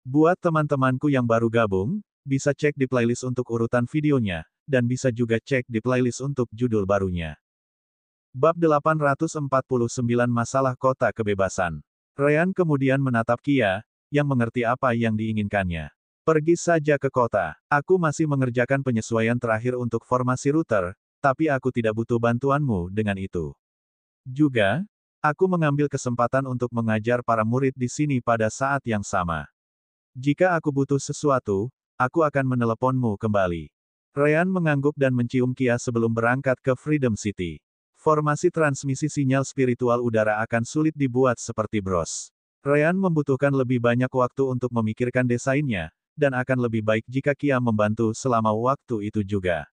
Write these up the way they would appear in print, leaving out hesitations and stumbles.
Buat teman-temanku yang baru gabung, bisa cek di playlist untuk urutan videonya, dan bisa juga cek di playlist untuk judul barunya. Bab 849 Masalah Kota Kebebasan. Ryan kemudian menatap Kia, yang mengerti apa yang diinginkannya. Pergi saja ke kota. Aku masih mengerjakan penyesuaian terakhir untuk formasi router, tapi aku tidak butuh bantuanmu dengan itu. Juga, aku mengambil kesempatan untuk mengajar para murid di sini pada saat yang sama. Jika aku butuh sesuatu, aku akan meneleponmu kembali. Ryan mengangguk dan mencium Kia sebelum berangkat ke Freedom City. Formasi transmisi sinyal spiritual udara akan sulit dibuat seperti Bros. Ryan membutuhkan lebih banyak waktu untuk memikirkan desainnya, dan akan lebih baik jika Kia membantu selama waktu itu juga.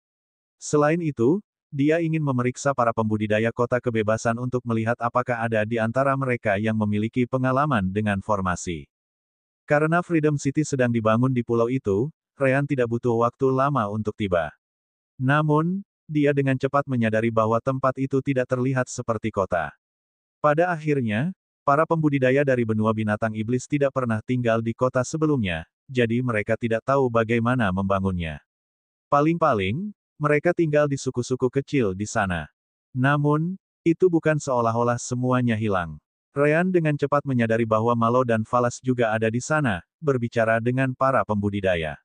Selain itu, dia ingin memeriksa para pembudidaya kota kebebasan untuk melihat apakah ada di antara mereka yang memiliki pengalaman dengan formasi. Karena Freedom City sedang dibangun di pulau itu, Ryan tidak butuh waktu lama untuk tiba. Namun, dia dengan cepat menyadari bahwa tempat itu tidak terlihat seperti kota. Pada akhirnya, para pembudidaya dari benua binatang iblis tidak pernah tinggal di kota sebelumnya, jadi mereka tidak tahu bagaimana membangunnya. Paling-paling, mereka tinggal di suku-suku kecil di sana. Namun, itu bukan seolah-olah semuanya hilang. Ryan dengan cepat menyadari bahwa Malo dan Falas juga ada di sana, berbicara dengan para pembudidaya.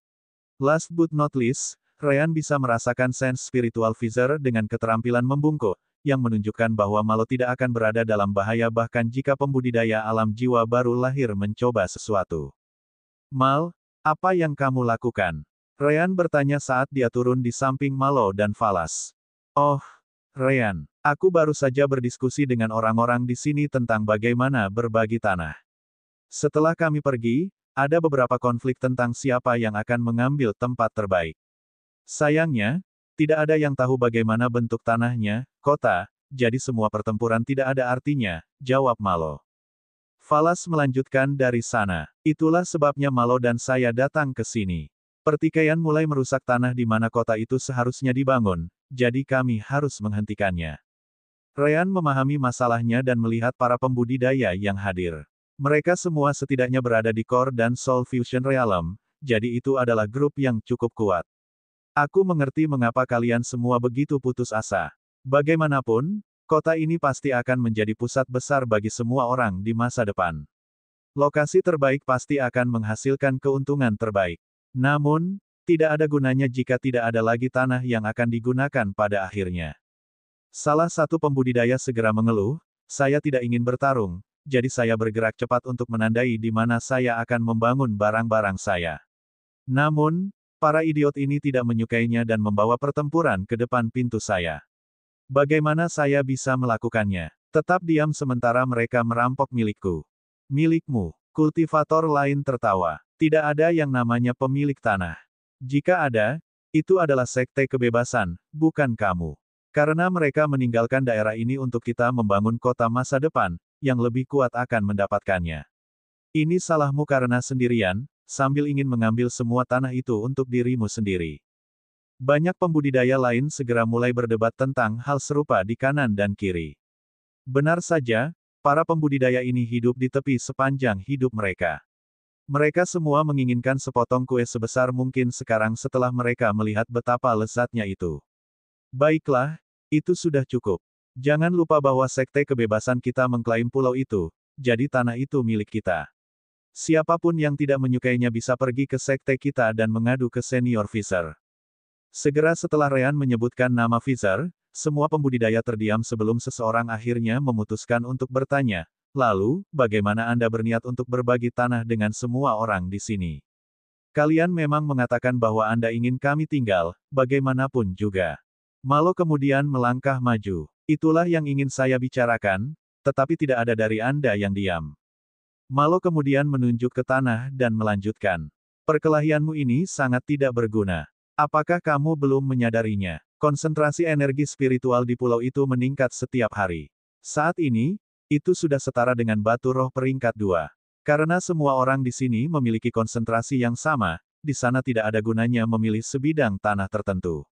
Last but not least, Ryan bisa merasakan sense spiritual visor dengan keterampilan membungkuk, yang menunjukkan bahwa Malo tidak akan berada dalam bahaya bahkan jika pembudidaya alam jiwa baru lahir mencoba sesuatu. Mal, apa yang kamu lakukan? Ryan bertanya saat dia turun di samping Malo dan Falas. Oh, Ryan, aku baru saja berdiskusi dengan orang-orang di sini tentang bagaimana berbagi tanah. Setelah kami pergi, ada beberapa konflik tentang siapa yang akan mengambil tempat terbaik. Sayangnya, tidak ada yang tahu bagaimana bentuk tanahnya, kota, jadi semua pertempuran tidak ada artinya, jawab Malo. Falas melanjutkan dari sana. Itulah sebabnya Malo dan saya datang ke sini. Pertikaian mulai merusak tanah di mana kota itu seharusnya dibangun, jadi kami harus menghentikannya. Ryan memahami masalahnya dan melihat para pembudidaya yang hadir. Mereka semua setidaknya berada di Core dan Soul Fusion Realm, jadi itu adalah grup yang cukup kuat. Aku mengerti mengapa kalian semua begitu putus asa. Bagaimanapun, kota ini pasti akan menjadi pusat besar bagi semua orang di masa depan. Lokasi terbaik pasti akan menghasilkan keuntungan terbaik. Namun, tidak ada gunanya jika tidak ada lagi tanah yang akan digunakan pada akhirnya. Salah satu pembudidaya segera mengeluh, saya tidak ingin bertarung, jadi saya bergerak cepat untuk menandai di mana saya akan membangun barang-barang saya. Namun, para idiot ini tidak menyukainya dan membawa pertempuran ke depan pintu saya. Bagaimana saya bisa melakukannya? Tetap diam sementara mereka merampok milikku. Milikmu. Kultivator lain tertawa. Tidak ada yang namanya pemilik tanah. Jika ada, itu adalah sekte kebebasan, bukan kamu. Karena mereka meninggalkan daerah ini untuk kita membangun kota masa depan, yang lebih kuat akan mendapatkannya. Ini salahmu karena sendirian, sambil ingin mengambil semua tanah itu untuk dirimu sendiri. Banyak pembudidaya lain segera mulai berdebat tentang hal serupa di kanan dan kiri. Benar saja, para pembudidaya ini hidup di tepi sepanjang hidup mereka. Mereka semua menginginkan sepotong kue sebesar mungkin sekarang setelah mereka melihat betapa lezatnya itu. Baiklah, itu sudah cukup. Jangan lupa bahwa sekte kebebasan kita mengklaim pulau itu, jadi tanah itu milik kita. Siapapun yang tidak menyukainya bisa pergi ke sekte kita dan mengadu ke senior Visor. Segera setelah Ryan menyebutkan nama Visor, semua pembudidaya terdiam sebelum seseorang akhirnya memutuskan untuk bertanya, lalu, bagaimana Anda berniat untuk berbagi tanah dengan semua orang di sini? Kalian memang mengatakan bahwa Anda ingin kami tinggal, bagaimanapun juga. Malo kemudian melangkah maju. Itulah yang ingin saya bicarakan, tetapi tidak ada dari Anda yang diam. Malo kemudian menunjuk ke tanah dan melanjutkan. Perkelahianmu ini sangat tidak berguna. Apakah kamu belum menyadarinya? Konsentrasi energi spiritual di pulau itu meningkat setiap hari. Saat ini, itu sudah setara dengan batu roh peringkat 2. Karena semua orang di sini memiliki konsentrasi yang sama, di sana tidak ada gunanya memilih sebidang tanah tertentu.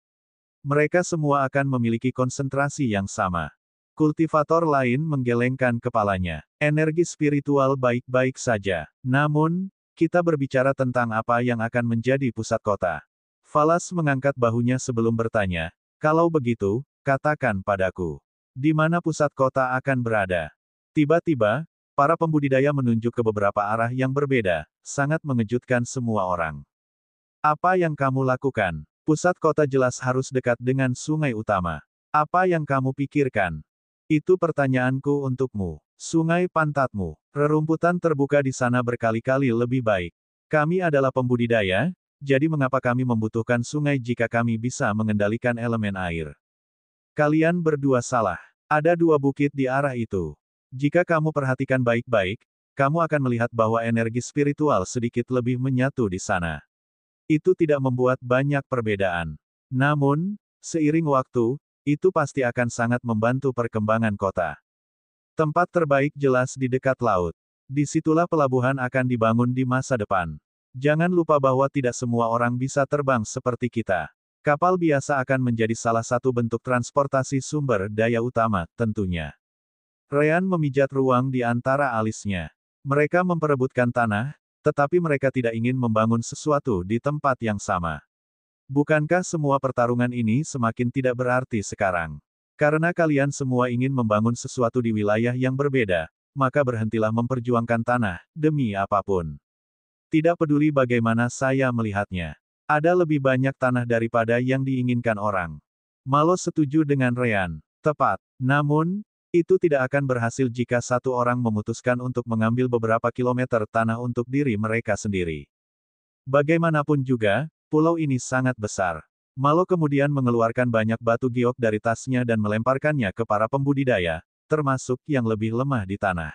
Mereka semua akan memiliki konsentrasi yang sama. Kultivator lain menggelengkan kepalanya. Energi spiritual baik-baik saja. Namun, Kita berbicara tentang apa yang akan menjadi pusat kota. Falas mengangkat bahunya sebelum bertanya, kalau begitu, katakan padaku. Di mana pusat kota akan berada? Tiba-tiba, para pembudidaya menunjuk ke beberapa arah yang berbeda, sangat mengejutkan semua orang. Apa yang kamu lakukan? Pusat kota jelas harus dekat dengan sungai utama. Apa yang kamu pikirkan? Itu pertanyaanku untukmu. Sungai pantatmu. Rerumputan terbuka di sana berkali-kali lebih baik. Kami adalah pembudidaya, jadi mengapa kami membutuhkan sungai jika kami bisa mengendalikan elemen air? Kalian berdua salah. Ada dua bukit di arah itu. Jika kamu perhatikan baik-baik, kamu akan melihat bahwa energi spiritual sedikit lebih menyatu di sana. Itu tidak membuat banyak perbedaan. Namun, seiring waktu, itu pasti akan sangat membantu perkembangan kota. Tempat terbaik jelas di dekat laut. Disitulah pelabuhan akan dibangun di masa depan. Jangan lupa bahwa tidak semua orang bisa terbang seperti kita. Kapal biasa akan menjadi salah satu bentuk transportasi sumber daya utama, tentunya. Ryan memijat ruang di antara alisnya. Mereka memperebutkan tanah, tetapi mereka tidak ingin membangun sesuatu di tempat yang sama. Bukankah semua pertarungan ini semakin tidak berarti sekarang? Karena kalian semua ingin membangun sesuatu di wilayah yang berbeda, maka berhentilah memperjuangkan tanah, demi apapun. Tidak peduli bagaimana saya melihatnya. Ada lebih banyak tanah daripada yang diinginkan orang. Malo setuju dengan Ryan. Tepat. Namun, itu tidak akan berhasil jika satu orang memutuskan untuk mengambil beberapa kilometer tanah untuk diri mereka sendiri. Bagaimanapun juga, pulau ini sangat besar. Malo kemudian mengeluarkan banyak batu giok dari tasnya dan melemparkannya ke para pembudidaya, termasuk yang lebih lemah di tanah.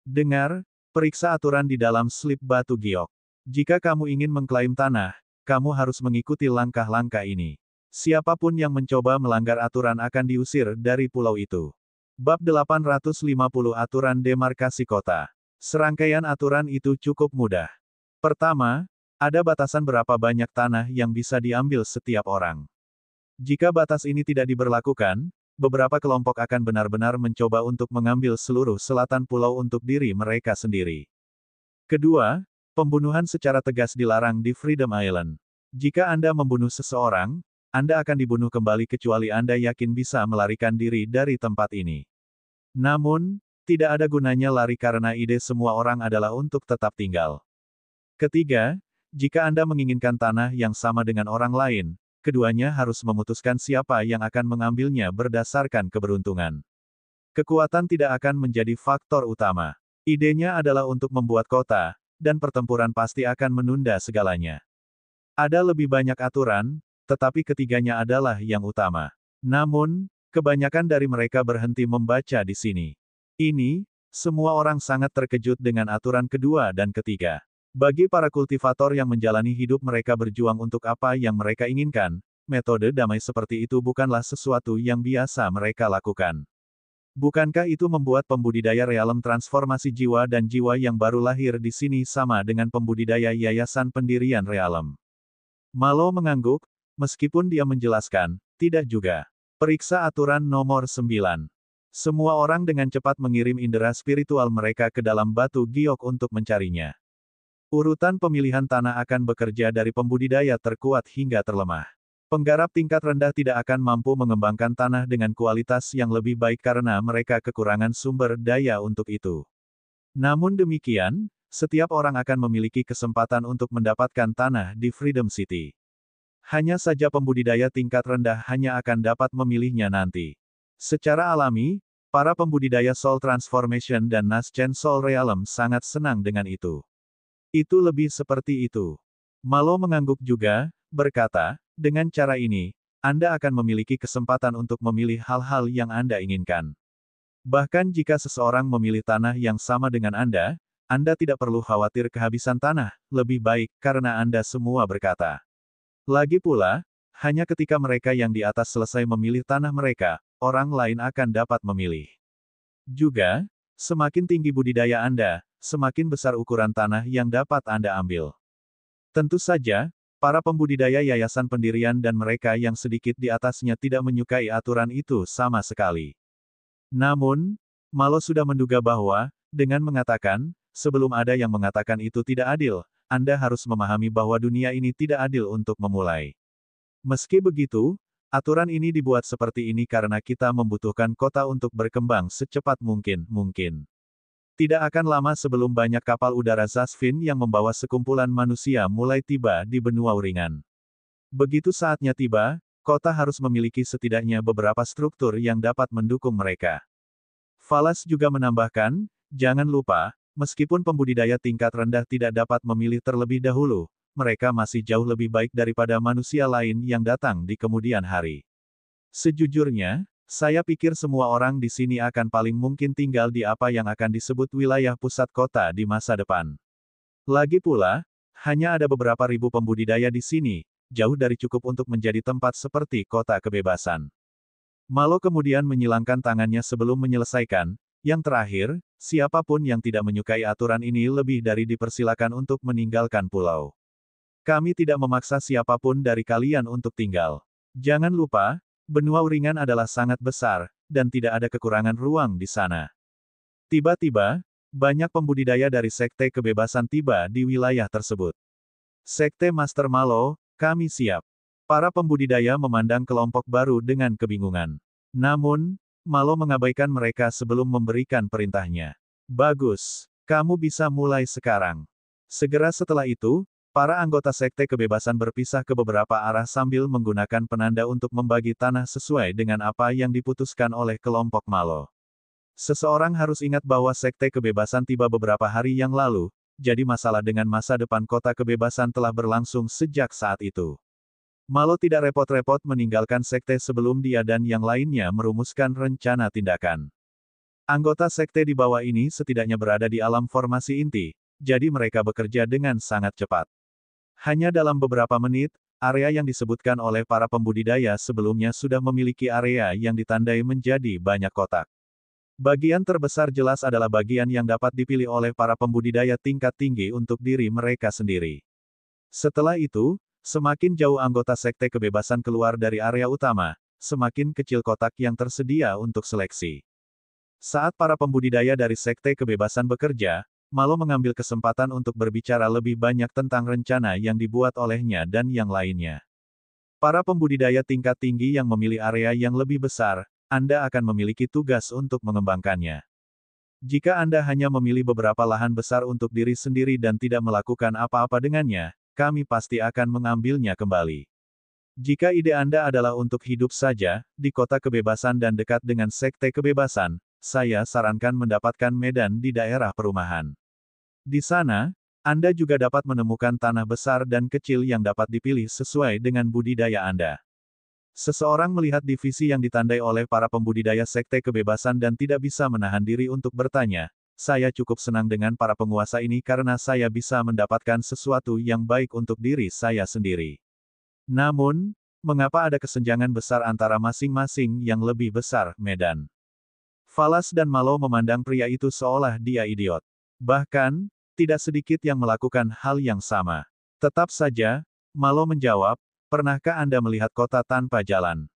Dengar, periksa aturan di dalam slip batu giok. Jika kamu ingin mengklaim tanah, kamu harus mengikuti langkah-langkah ini. Siapapun yang mencoba melanggar aturan akan diusir dari pulau itu. Bab 850 Aturan Demarkasi Kota. Serangkaian aturan itu cukup mudah. Pertama, ada batasan berapa banyak tanah yang bisa diambil setiap orang. Jika batas ini tidak diberlakukan, beberapa kelompok akan benar-benar mencoba untuk mengambil seluruh selatan pulau untuk diri mereka sendiri. Kedua, pembunuhan secara tegas dilarang di Freedom Island. Jika Anda membunuh seseorang, Anda akan dibunuh kembali kecuali Anda yakin bisa melarikan diri dari tempat ini. Namun, tidak ada gunanya lari karena ide semua orang adalah untuk tetap tinggal. Ketiga, jika Anda menginginkan tanah yang sama dengan orang lain, keduanya harus memutuskan siapa yang akan mengambilnya berdasarkan keberuntungan. Kekuatan tidak akan menjadi faktor utama. Idenya adalah untuk membuat kota, dan pertempuran pasti akan menunda segalanya. Ada lebih banyak aturan, tetapi ketiganya adalah yang utama. Namun, kebanyakan dari mereka berhenti membaca di sini. Ini, semua orang sangat terkejut dengan aturan kedua dan ketiga. Bagi para kultivator yang menjalani hidup mereka berjuang untuk apa yang mereka inginkan, metode damai seperti itu bukanlah sesuatu yang biasa mereka lakukan. Bukankah itu membuat pembudidaya realem transformasi jiwa dan jiwa yang baru lahir di sini sama dengan pembudidaya yayasan pendirian realem? Malo mengangguk, meskipun dia menjelaskan, tidak juga. Periksa aturan nomor 9. Semua orang dengan cepat mengirim indera spiritual mereka ke dalam batu giok untuk mencarinya. Urutan pemilihan tanah akan bekerja dari pembudidaya terkuat hingga terlemah. Penggarap tingkat rendah tidak akan mampu mengembangkan tanah dengan kualitas yang lebih baik karena mereka kekurangan sumber daya untuk itu. Namun demikian, setiap orang akan memiliki kesempatan untuk mendapatkan tanah di Freedom City. Hanya saja pembudidaya tingkat rendah hanya akan dapat memilihnya nanti. Secara alami, para pembudidaya Soul Transformation dan Naschen Soul Realm sangat senang dengan itu. Itu lebih seperti itu. Malo mengangguk juga, berkata, dengan cara ini, Anda akan memiliki kesempatan untuk memilih hal-hal yang Anda inginkan. Bahkan jika seseorang memilih tanah yang sama dengan Anda tidak perlu khawatir kehabisan tanah, lebih baik, karena Anda semua berkata. Lagi pula, hanya ketika mereka yang di atas selesai memilih tanah mereka, orang lain akan dapat memilih. Juga, semakin tinggi budidaya Anda, semakin besar ukuran tanah yang dapat Anda ambil. Tentu saja, para pembudidaya yayasan pendirian dan mereka yang sedikit di atasnya tidak menyukai aturan itu sama sekali. Namun, Malo sudah menduga bahwa, dengan mengatakan, sebelum ada yang mengatakan itu tidak adil, Anda harus memahami bahwa dunia ini tidak adil untuk memulai. Meski begitu, aturan ini dibuat seperti ini karena kita membutuhkan kota untuk berkembang secepat mungkin. Tidak akan lama sebelum banyak kapal udara Zasvin yang membawa sekumpulan manusia mulai tiba di benua Uringan. Begitu saatnya tiba, kota harus memiliki setidaknya beberapa struktur yang dapat mendukung mereka. Falas juga menambahkan, jangan lupa, meskipun pembudidaya tingkat rendah tidak dapat memilih terlebih dahulu, mereka masih jauh lebih baik daripada manusia lain yang datang di kemudian hari. Sejujurnya, saya pikir semua orang di sini akan paling mungkin tinggal di apa yang akan disebut wilayah pusat kota di masa depan. Lagi pula, hanya ada beberapa ribu pembudidaya di sini, jauh dari cukup untuk menjadi tempat seperti kota kebebasan. Malo kemudian menyilangkan tangannya sebelum menyelesaikan. Yang terakhir, siapapun yang tidak menyukai aturan ini lebih dari dipersilakan untuk meninggalkan pulau. Kami tidak memaksa siapapun dari kalian untuk tinggal. Jangan lupa, benua Uringan adalah sangat besar, dan tidak ada kekurangan ruang di sana. Tiba-tiba, banyak pembudidaya dari Sekte Kebebasan tiba di wilayah tersebut. Sekte Master Malo, kami siap. Para pembudidaya memandang kelompok baru dengan kebingungan. Namun, Malo mengabaikan mereka sebelum memberikan perintahnya. Bagus, kamu bisa mulai sekarang. Segera setelah itu, para anggota Sekte Kebebasan berpisah ke beberapa arah sambil menggunakan penanda untuk membagi tanah sesuai dengan apa yang diputuskan oleh kelompok Malo. Seseorang harus ingat bahwa Sekte Kebebasan tiba beberapa hari yang lalu, jadi masalah dengan masa depan kota kebebasan telah berlangsung sejak saat itu. Malo tidak repot-repot meninggalkan sekte sebelum dia dan yang lainnya merumuskan rencana tindakan. Anggota sekte di bawah ini setidaknya berada di alam formasi inti, jadi mereka bekerja dengan sangat cepat. Hanya dalam beberapa menit, area yang disebutkan oleh para pembudidaya sebelumnya sudah memiliki area yang ditandai menjadi banyak kotak. Bagian terbesar jelas adalah bagian yang dapat dipilih oleh para pembudidaya tingkat tinggi untuk diri mereka sendiri. Setelah itu, semakin jauh anggota Sekte Kebebasan keluar dari area utama, semakin kecil kotak yang tersedia untuk seleksi. Saat para pembudidaya dari Sekte Kebebasan bekerja, Malo mengambil kesempatan untuk berbicara lebih banyak tentang rencana yang dibuat olehnya dan yang lainnya. Para pembudidaya tingkat tinggi yang memilih area yang lebih besar, Anda akan memiliki tugas untuk mengembangkannya. Jika Anda hanya memilih beberapa lahan besar untuk diri sendiri dan tidak melakukan apa-apa dengannya, kami pasti akan mengambilnya kembali. Jika ide Anda adalah untuk hidup saja, di kota kebebasan dan dekat dengan Sekte Kebebasan, saya sarankan mendapatkan medan di daerah perumahan. Di sana, Anda juga dapat menemukan tanah besar dan kecil yang dapat dipilih sesuai dengan budidaya Anda. Seseorang melihat divisi yang ditandai oleh para pembudidaya Sekte Kebebasan dan tidak bisa menahan diri untuk bertanya, saya cukup senang dengan para penguasa ini karena saya bisa mendapatkan sesuatu yang baik untuk diri saya sendiri. Namun, mengapa ada kesenjangan besar antara masing-masing yang lebih besar, medan? Falas dan Malo memandang pria itu seolah dia idiot. Bahkan, tidak sedikit yang melakukan hal yang sama. Tetap saja, Malo menjawab, pernahkah Anda melihat kota tanpa jalan?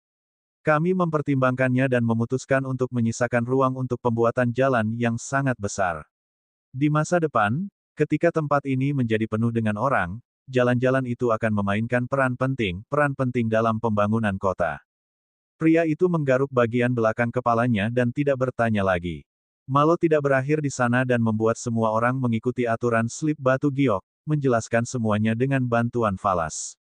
Kami mempertimbangkannya dan memutuskan untuk menyisakan ruang untuk pembuatan jalan yang sangat besar. Di masa depan, ketika tempat ini menjadi penuh dengan orang, jalan-jalan itu akan memainkan peran penting dalam pembangunan kota. Pria itu menggaruk bagian belakang kepalanya dan tidak bertanya lagi. Malo tidak berakhir di sana dan membuat semua orang mengikuti aturan slip batu giok, menjelaskan semuanya dengan bantuan Falas.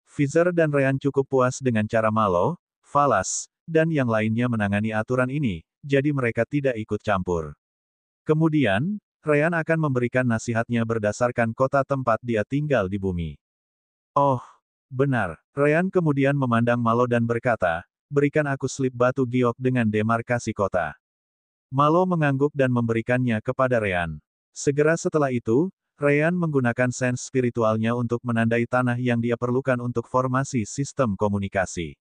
Fizer dan Ryan cukup puas dengan cara Malo, Falas, dan yang lainnya menangani aturan ini, jadi mereka tidak ikut campur. Kemudian, Ryan akan memberikan nasihatnya berdasarkan kota tempat dia tinggal di bumi. Oh, benar. Ryan kemudian memandang Malo dan berkata, berikan aku slip batu giok dengan demarkasi kota. Malo mengangguk dan memberikannya kepada Ryan. Segera setelah itu, Ryan menggunakan sense spiritualnya untuk menandai tanah yang dia perlukan untuk formasi sistem komunikasi.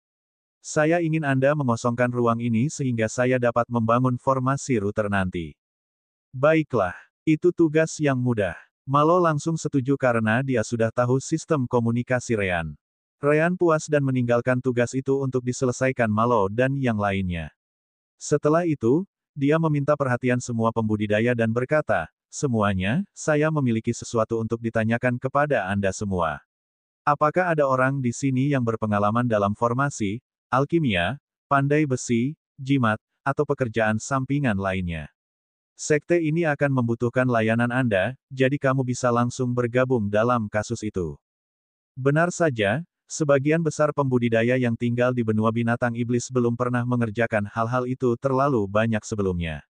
Saya ingin Anda mengosongkan ruang ini sehingga saya dapat membangun formasi router nanti. Baiklah, itu tugas yang mudah. Malo langsung setuju karena dia sudah tahu sistem komunikasi Ryan. Ryan puas dan meninggalkan tugas itu untuk diselesaikan Malo dan yang lainnya. Setelah itu, dia meminta perhatian semua pembudidaya dan berkata, semuanya, saya memiliki sesuatu untuk ditanyakan kepada Anda semua. Apakah ada orang di sini yang berpengalaman dalam formasi, alkimia, pandai besi, jimat, atau pekerjaan sampingan lainnya? Sekte ini akan membutuhkan layanan Anda, jadi kamu bisa langsung bergabung dalam kasus itu. Benar saja, sebagian besar pembudidaya yang tinggal di benua binatang iblis belum pernah mengerjakan hal-hal itu terlalu banyak sebelumnya.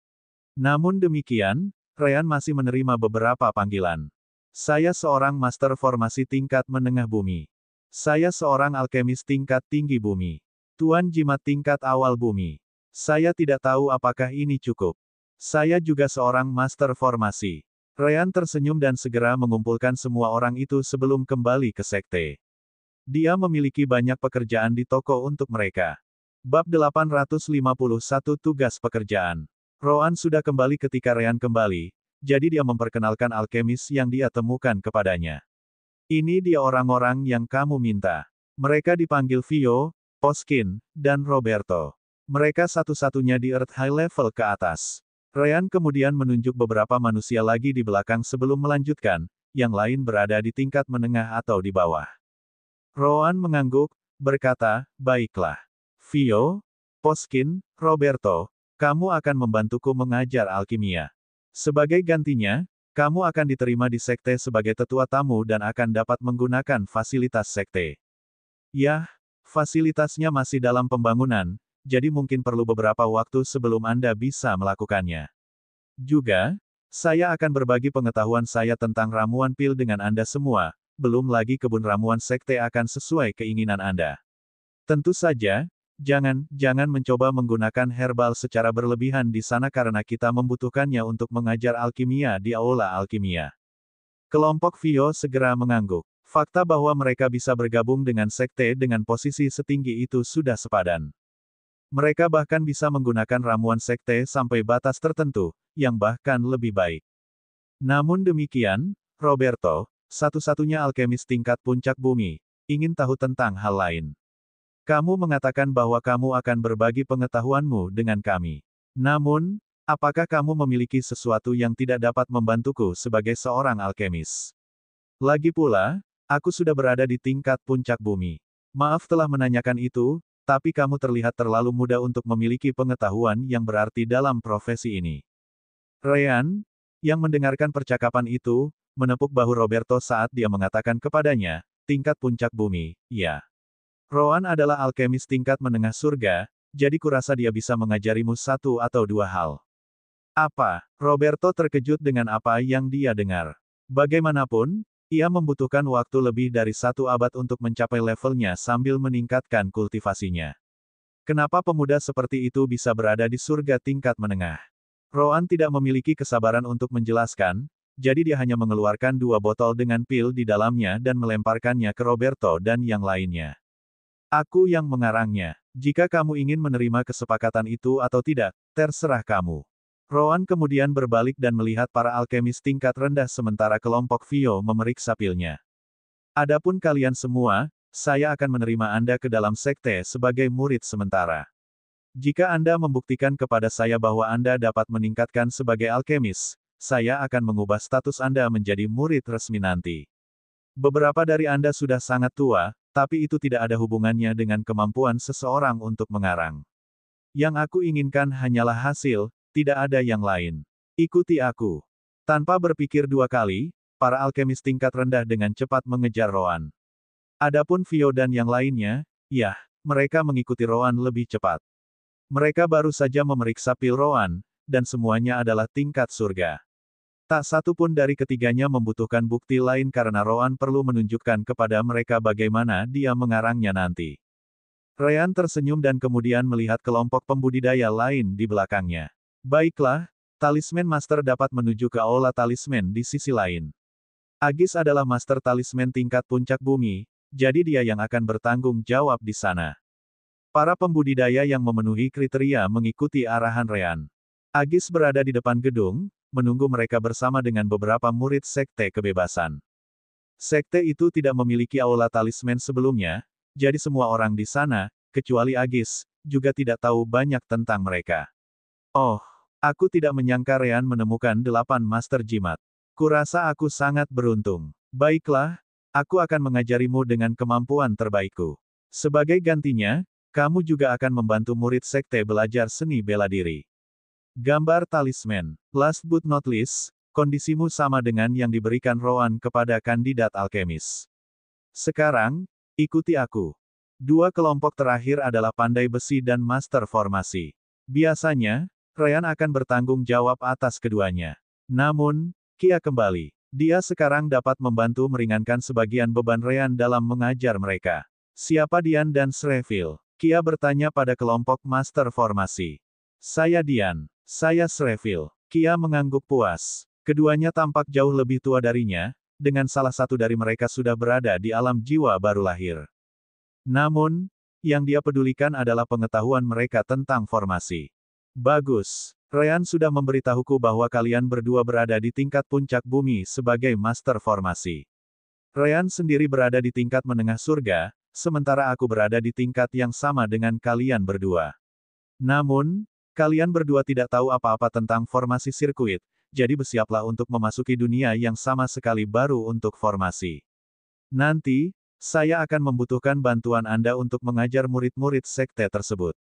Namun demikian, Ryan masih menerima beberapa panggilan. Saya seorang master formasi tingkat menengah bumi. Saya seorang alkemis tingkat tinggi bumi. Tuan jimat tingkat awal bumi. Saya tidak tahu apakah ini cukup. Saya juga seorang master formasi. Ryan tersenyum dan segera mengumpulkan semua orang itu sebelum kembali ke sekte. Dia memiliki banyak pekerjaan di toko untuk mereka. Bab 851 Tugas Pekerjaan. Roan sudah kembali ketika Ryan kembali, jadi dia memperkenalkan alkemis yang dia temukan kepadanya. Ini dia orang-orang yang kamu minta. Mereka dipanggil Vio, Poskin, dan Roberto. Mereka satu-satunya di Earth High Level ke atas. Ryan kemudian menunjuk beberapa manusia lagi di belakang sebelum melanjutkan, yang lain berada di tingkat menengah atau di bawah. Rowan mengangguk, berkata, baiklah. Vio, Poskin, Roberto, kamu akan membantuku mengajar alkimia. Sebagai gantinya, kamu akan diterima di sekte sebagai tetua tamu dan akan dapat menggunakan fasilitas sekte. Yah, fasilitasnya masih dalam pembangunan, jadi mungkin perlu beberapa waktu sebelum Anda bisa melakukannya. Juga, saya akan berbagi pengetahuan saya tentang ramuan pil dengan Anda semua, belum lagi kebun ramuan sekte akan sesuai keinginan Anda. Tentu saja, jangan mencoba menggunakan herbal secara berlebihan di sana karena kita membutuhkannya untuk mengajar alkimia di aula alkimia. Kelompok Vio segera mengangguk. Fakta bahwa mereka bisa bergabung dengan sekte dengan posisi setinggi itu sudah sepadan. Mereka bahkan bisa menggunakan ramuan sekte sampai batas tertentu, yang bahkan lebih baik. Namun demikian, Roberto, satu-satunya alkemis tingkat puncak bumi, ingin tahu tentang hal lain. Kamu mengatakan bahwa kamu akan berbagi pengetahuanmu dengan kami. Namun, apakah kamu memiliki sesuatu yang tidak dapat membantuku sebagai seorang alkemis? Lagi pula, aku sudah berada di tingkat puncak bumi. Maaf telah menanyakan itu, tapi kamu terlihat terlalu muda untuk memiliki pengetahuan yang berarti dalam profesi ini. Ryan, yang mendengarkan percakapan itu, menepuk bahu Roberto saat dia mengatakan kepadanya, tingkat puncak bumi, ya. Rowan adalah alkemis tingkat menengah surga, jadi kurasa dia bisa mengajarimu satu atau dua hal. Apa? Roberto terkejut dengan apa yang dia dengar. Bagaimanapun, ia membutuhkan waktu lebih dari 1 abad untuk mencapai levelnya sambil meningkatkan kultivasinya. Kenapa pemuda seperti itu bisa berada di surga tingkat menengah? Rowan tidak memiliki kesabaran untuk menjelaskan, jadi dia hanya mengeluarkan 2 botol dengan pil di dalamnya dan melemparkannya ke Roberto dan yang lainnya. Aku yang mengarangnya. Jika kamu ingin menerima kesepakatan itu atau tidak, terserah kamu. Rowan kemudian berbalik dan melihat para alkemis tingkat rendah sementara kelompok Vio memeriksa pilnya. Adapun kalian semua, saya akan menerima Anda ke dalam sekte sebagai murid sementara. Jika Anda membuktikan kepada saya bahwa Anda dapat meningkatkan sebagai alkemis, saya akan mengubah status Anda menjadi murid resmi nanti. Beberapa dari Anda sudah sangat tua, tapi itu tidak ada hubungannya dengan kemampuan seseorang untuk mengarang. Yang aku inginkan hanyalah hasil, tidak ada yang lain. Ikuti aku. Tanpa berpikir 2 kali, para alkemis tingkat rendah dengan cepat mengejar Rowan. Adapun Vio dan yang lainnya, yah, mereka mengikuti Rowan lebih cepat. Mereka baru saja memeriksa pil Rowan, dan semuanya adalah tingkat surga. Tak satu pun dari ketiganya membutuhkan bukti lain karena Rowan perlu menunjukkan kepada mereka bagaimana dia mengarangnya nanti. Ryan tersenyum dan kemudian melihat kelompok pembudidaya lain di belakangnya. Baiklah, talisman master dapat menuju ke aula talisman di sisi lain. Agis adalah master talisman tingkat puncak bumi, jadi dia yang akan bertanggung jawab di sana. Para pembudidaya yang memenuhi kriteria mengikuti arahan Ryan. Agis berada di depan gedung, menunggu mereka bersama dengan beberapa murid Sekte Kebebasan. Sekte itu tidak memiliki aula talisman sebelumnya, jadi semua orang di sana, kecuali Agis, juga tidak tahu banyak tentang mereka. Oh, Aku tidak menyangka Ryan menemukan 8 master jimat. Kurasa aku sangat beruntung. Baiklah, aku akan mengajarimu dengan kemampuan terbaikku. Sebagai gantinya, kamu juga akan membantu murid sekte belajar seni bela diri. Gambar talisman. Last but not least, kondisimu sama dengan yang diberikan Rowan kepada kandidat alkemis. Sekarang, ikuti aku. Dua kelompok terakhir adalah pandai besi dan master formasi. Biasanya, Ryan akan bertanggung jawab atas keduanya. Namun, Kia kembali. Dia sekarang dapat membantu meringankan sebagian beban Ryan dalam mengajar mereka. Siapa Dian dan Shreville? Kia bertanya pada kelompok master formasi. Saya Dian. Saya Shreville. Kia mengangguk puas. Keduanya tampak jauh lebih tua darinya, dengan salah satu dari mereka sudah berada di alam jiwa baru lahir. Namun, yang dia pedulikan adalah pengetahuan mereka tentang formasi. Bagus. Ryan sudah memberitahuku bahwa kalian berdua berada di tingkat puncak bumi sebagai master formasi. Ryan sendiri berada di tingkat menengah surga, sementara aku berada di tingkat yang sama dengan kalian berdua. Namun, kalian berdua tidak tahu apa-apa tentang formasi sirkuit, jadi bersiaplah untuk memasuki dunia yang sama sekali baru untuk formasi. Nanti, saya akan membutuhkan bantuan Anda untuk mengajar murid-murid sekte tersebut.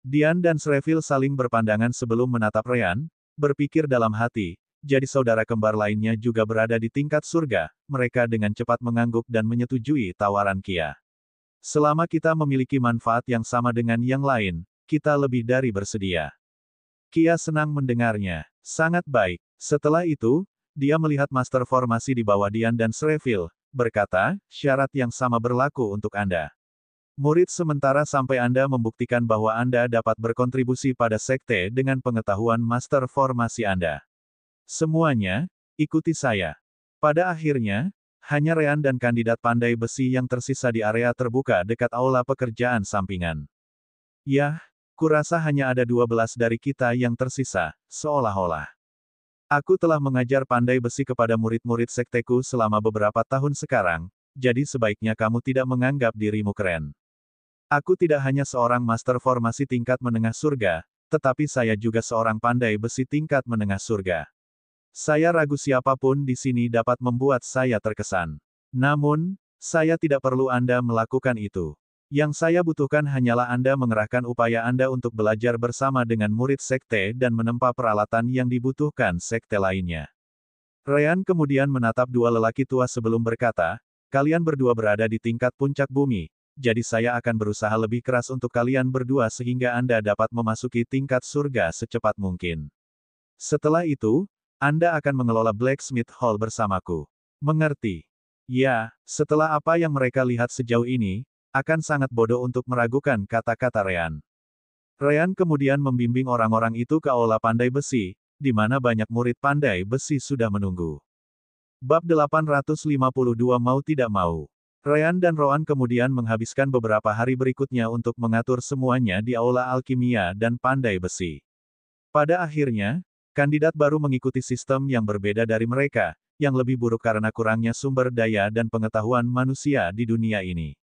Dian dan Shreville saling berpandangan sebelum menatap Ryan, berpikir dalam hati, jadi saudara kembar lainnya juga berada di tingkat surga, mereka dengan cepat mengangguk dan menyetujui tawaran Kia. Selama kita memiliki manfaat yang sama dengan yang lain, kita lebih dari bersedia. Kia senang mendengarnya. Sangat baik. Setelah itu, dia melihat master formasi di bawah Dian dan Shreville, berkata, syarat yang sama berlaku untuk Anda. Murid sementara sampai Anda membuktikan bahwa Anda dapat berkontribusi pada sekte dengan pengetahuan master formasi Anda. Semuanya, ikuti saya. Pada akhirnya, hanya Ryan dan kandidat pandai besi yang tersisa di area terbuka dekat aula pekerjaan sampingan. Yah, kurasa hanya ada 12 dari kita yang tersisa, seolah-olah. Aku telah mengajar pandai besi kepada murid-murid sekteku selama beberapa tahun sekarang, jadi sebaiknya kamu tidak menganggap dirimu keren. Aku tidak hanya seorang master formasi tingkat menengah surga, tetapi saya juga seorang pandai besi tingkat menengah surga. Saya ragu siapapun di sini dapat membuat saya terkesan. Namun, saya tidak perlu Anda melakukan itu. Yang saya butuhkan hanyalah Anda mengerahkan upaya Anda untuk belajar bersama dengan murid sekte dan menempa peralatan yang dibutuhkan sekte lainnya. Ryan kemudian menatap dua lelaki tua sebelum berkata, kalian berdua berada di tingkat puncak bumi, jadi saya akan berusaha lebih keras untuk kalian berdua sehingga Anda dapat memasuki tingkat surga secepat mungkin. Setelah itu, Anda akan mengelola Blacksmith Hall bersamaku. Mengerti? Ya, setelah apa yang mereka lihat sejauh ini, akan sangat bodoh untuk meragukan kata-kata Ryan. Ryan kemudian membimbing orang-orang itu ke aula pandai besi, di mana banyak murid pandai besi sudah menunggu. Bab 852 Mau Tidak Mau. Ryan dan Rowan kemudian menghabiskan beberapa hari berikutnya untuk mengatur semuanya di aula alkimia dan pandai besi. Pada akhirnya, kandidat baru mengikuti sistem yang berbeda dari mereka, yang lebih buruk karena kurangnya sumber daya dan pengetahuan manusia di dunia ini.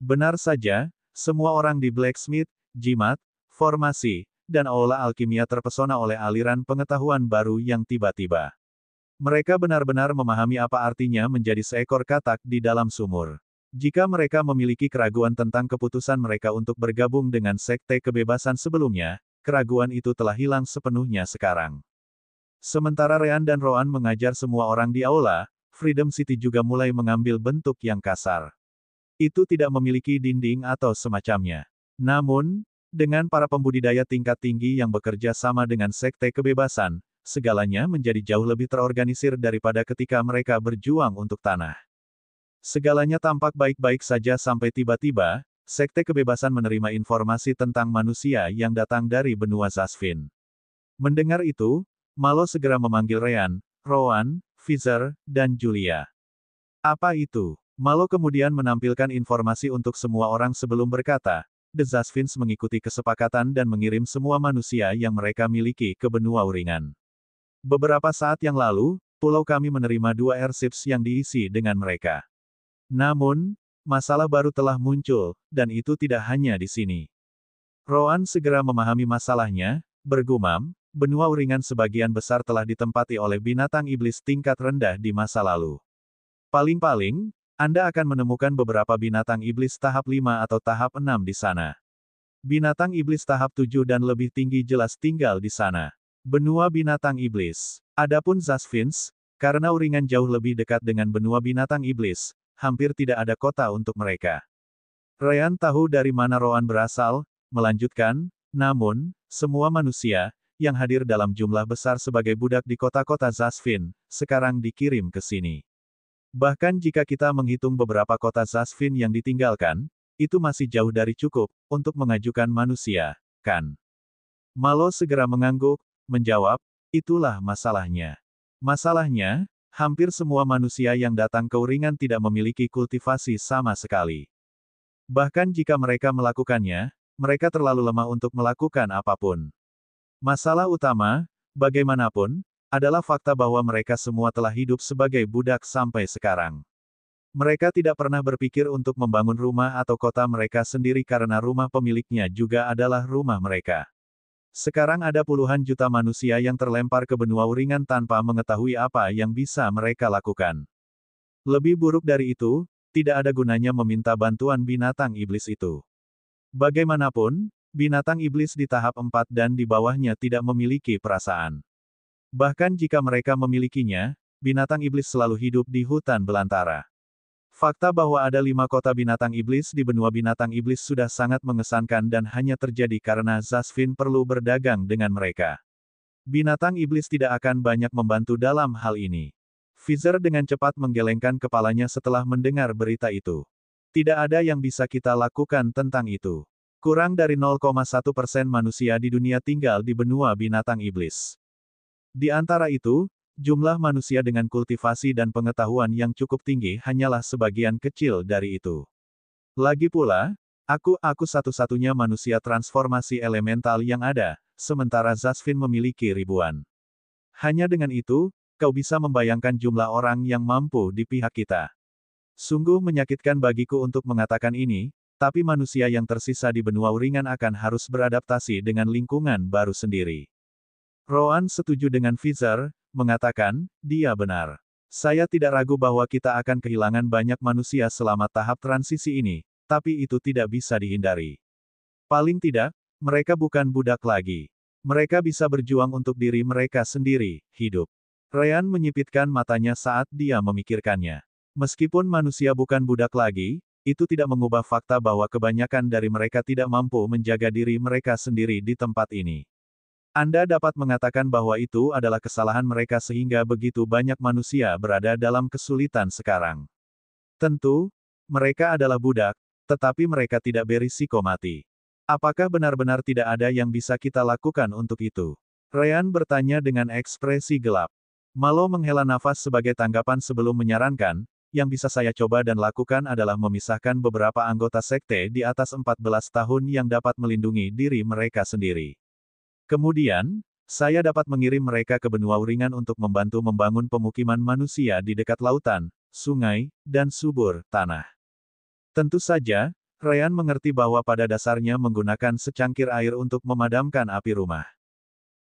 Benar saja, semua orang di Blacksmith, Jimat, Formasi, dan aula alkimia terpesona oleh aliran pengetahuan baru yang tiba-tiba. Mereka benar-benar memahami apa artinya menjadi seekor katak di dalam sumur. Jika mereka memiliki keraguan tentang keputusan mereka untuk bergabung dengan sekte kebebasan sebelumnya, keraguan itu telah hilang sepenuhnya sekarang. Sementara Ryan dan Rowan mengajar semua orang di aula, Freedom City juga mulai mengambil bentuk yang kasar. Itu tidak memiliki dinding atau semacamnya. Namun, dengan para pembudidaya tingkat tinggi yang bekerja sama dengan sekte kebebasan, segalanya menjadi jauh lebih terorganisir daripada ketika mereka berjuang untuk tanah. Segalanya tampak baik-baik saja sampai tiba-tiba, sekte kebebasan menerima informasi tentang manusia yang datang dari benua Zasfin. Mendengar itu, Malo segera memanggil Ryan, Rowan, Fizer, dan Julia. Apa itu? Malo kemudian menampilkan informasi untuk semua orang sebelum berkata, The Zasfins mengikuti kesepakatan dan mengirim semua manusia yang mereka miliki ke benua Uringan. Beberapa saat yang lalu, pulau kami menerima 2 airships yang diisi dengan mereka. Namun, masalah baru telah muncul, dan itu tidak hanya di sini. Rowan segera memahami masalahnya, bergumam, benua uringan sebagian besar telah ditempati oleh binatang iblis tingkat rendah di masa lalu. Paling-paling, Anda akan menemukan beberapa binatang iblis tahap 5 atau tahap 6 di sana. Binatang iblis tahap 7 dan lebih tinggi jelas tinggal di sana. Benua binatang iblis. Adapun Zazfins, karena uringan jauh lebih dekat dengan benua binatang iblis, hampir tidak ada kota untuk mereka. Ryan tahu dari mana Roan berasal, melanjutkan, namun, semua manusia, yang hadir dalam jumlah besar sebagai budak di kota-kota Zazfin, sekarang dikirim ke sini. Bahkan jika kita menghitung beberapa kota Zazfin yang ditinggalkan, itu masih jauh dari cukup, untuk mengajukan manusia, kan? Malo segera mengangguk, menjawab, itulah masalahnya. Masalahnya, hampir semua manusia yang datang ke uringan tidak memiliki kultivasi sama sekali. Bahkan jika mereka melakukannya, mereka terlalu lemah untuk melakukan apapun. Masalah utama, bagaimanapun, adalah fakta bahwa mereka semua telah hidup sebagai budak sampai sekarang. Mereka tidak pernah berpikir untuk membangun rumah atau kota mereka sendiri karena rumah pemiliknya juga adalah rumah mereka. Sekarang ada puluhan juta manusia yang terlempar ke benua uringan tanpa mengetahui apa yang bisa mereka lakukan. Lebih buruk dari itu, tidak ada gunanya meminta bantuan binatang iblis itu. Bagaimanapun, binatang iblis di tahap 4 dan di bawahnya tidak memiliki perasaan. Bahkan jika mereka memilikinya, binatang iblis selalu hidup di hutan belantara. Fakta bahwa ada 5 kota binatang iblis di benua binatang iblis sudah sangat mengesankan dan hanya terjadi karena Zazfin perlu berdagang dengan mereka. Binatang iblis tidak akan banyak membantu dalam hal ini. Fizer dengan cepat menggelengkan kepalanya setelah mendengar berita itu. Tidak ada yang bisa kita lakukan tentang itu. Kurang dari 0,1% manusia di dunia tinggal di benua binatang iblis. Di antara itu, jumlah manusia dengan kultivasi dan pengetahuan yang cukup tinggi hanyalah sebagian kecil dari itu. Lagi pula, aku satu-satunya manusia transformasi elemental yang ada, sementara Zazfin memiliki ribuan. Hanya dengan itu, kau bisa membayangkan jumlah orang yang mampu di pihak kita. Sungguh menyakitkan bagiku untuk mengatakan ini, tapi manusia yang tersisa di benua uringan akan harus beradaptasi dengan lingkungan baru sendiri. Roan setuju dengan Fizer, mengatakan, dia benar. Saya tidak ragu bahwa kita akan kehilangan banyak manusia selama tahap transisi ini, tapi itu tidak bisa dihindari. Paling tidak, mereka bukan budak lagi. Mereka bisa berjuang untuk diri mereka sendiri, hidup. Ryan menyipitkan matanya saat dia memikirkannya. Meskipun manusia bukan budak lagi, itu tidak mengubah fakta bahwa kebanyakan dari mereka tidak mampu menjaga diri mereka sendiri di tempat ini. Anda dapat mengatakan bahwa itu adalah kesalahan mereka sehingga begitu banyak manusia berada dalam kesulitan sekarang. Tentu, mereka adalah budak, tetapi mereka tidak berisiko mati. Apakah benar-benar tidak ada yang bisa kita lakukan untuk itu? Ryan bertanya dengan ekspresi gelap. Malo menghela nafas sebagai tanggapan sebelum menyarankan, yang bisa saya coba dan lakukan adalah memisahkan beberapa anggota sekte di atas 14 tahun yang dapat melindungi diri mereka sendiri. Kemudian, saya dapat mengirim mereka ke benua uringan untuk membantu membangun pemukiman manusia di dekat lautan, sungai, dan subur tanah. Tentu saja, Ryan mengerti bahwa pada dasarnya menggunakan secangkir air untuk memadamkan api rumah.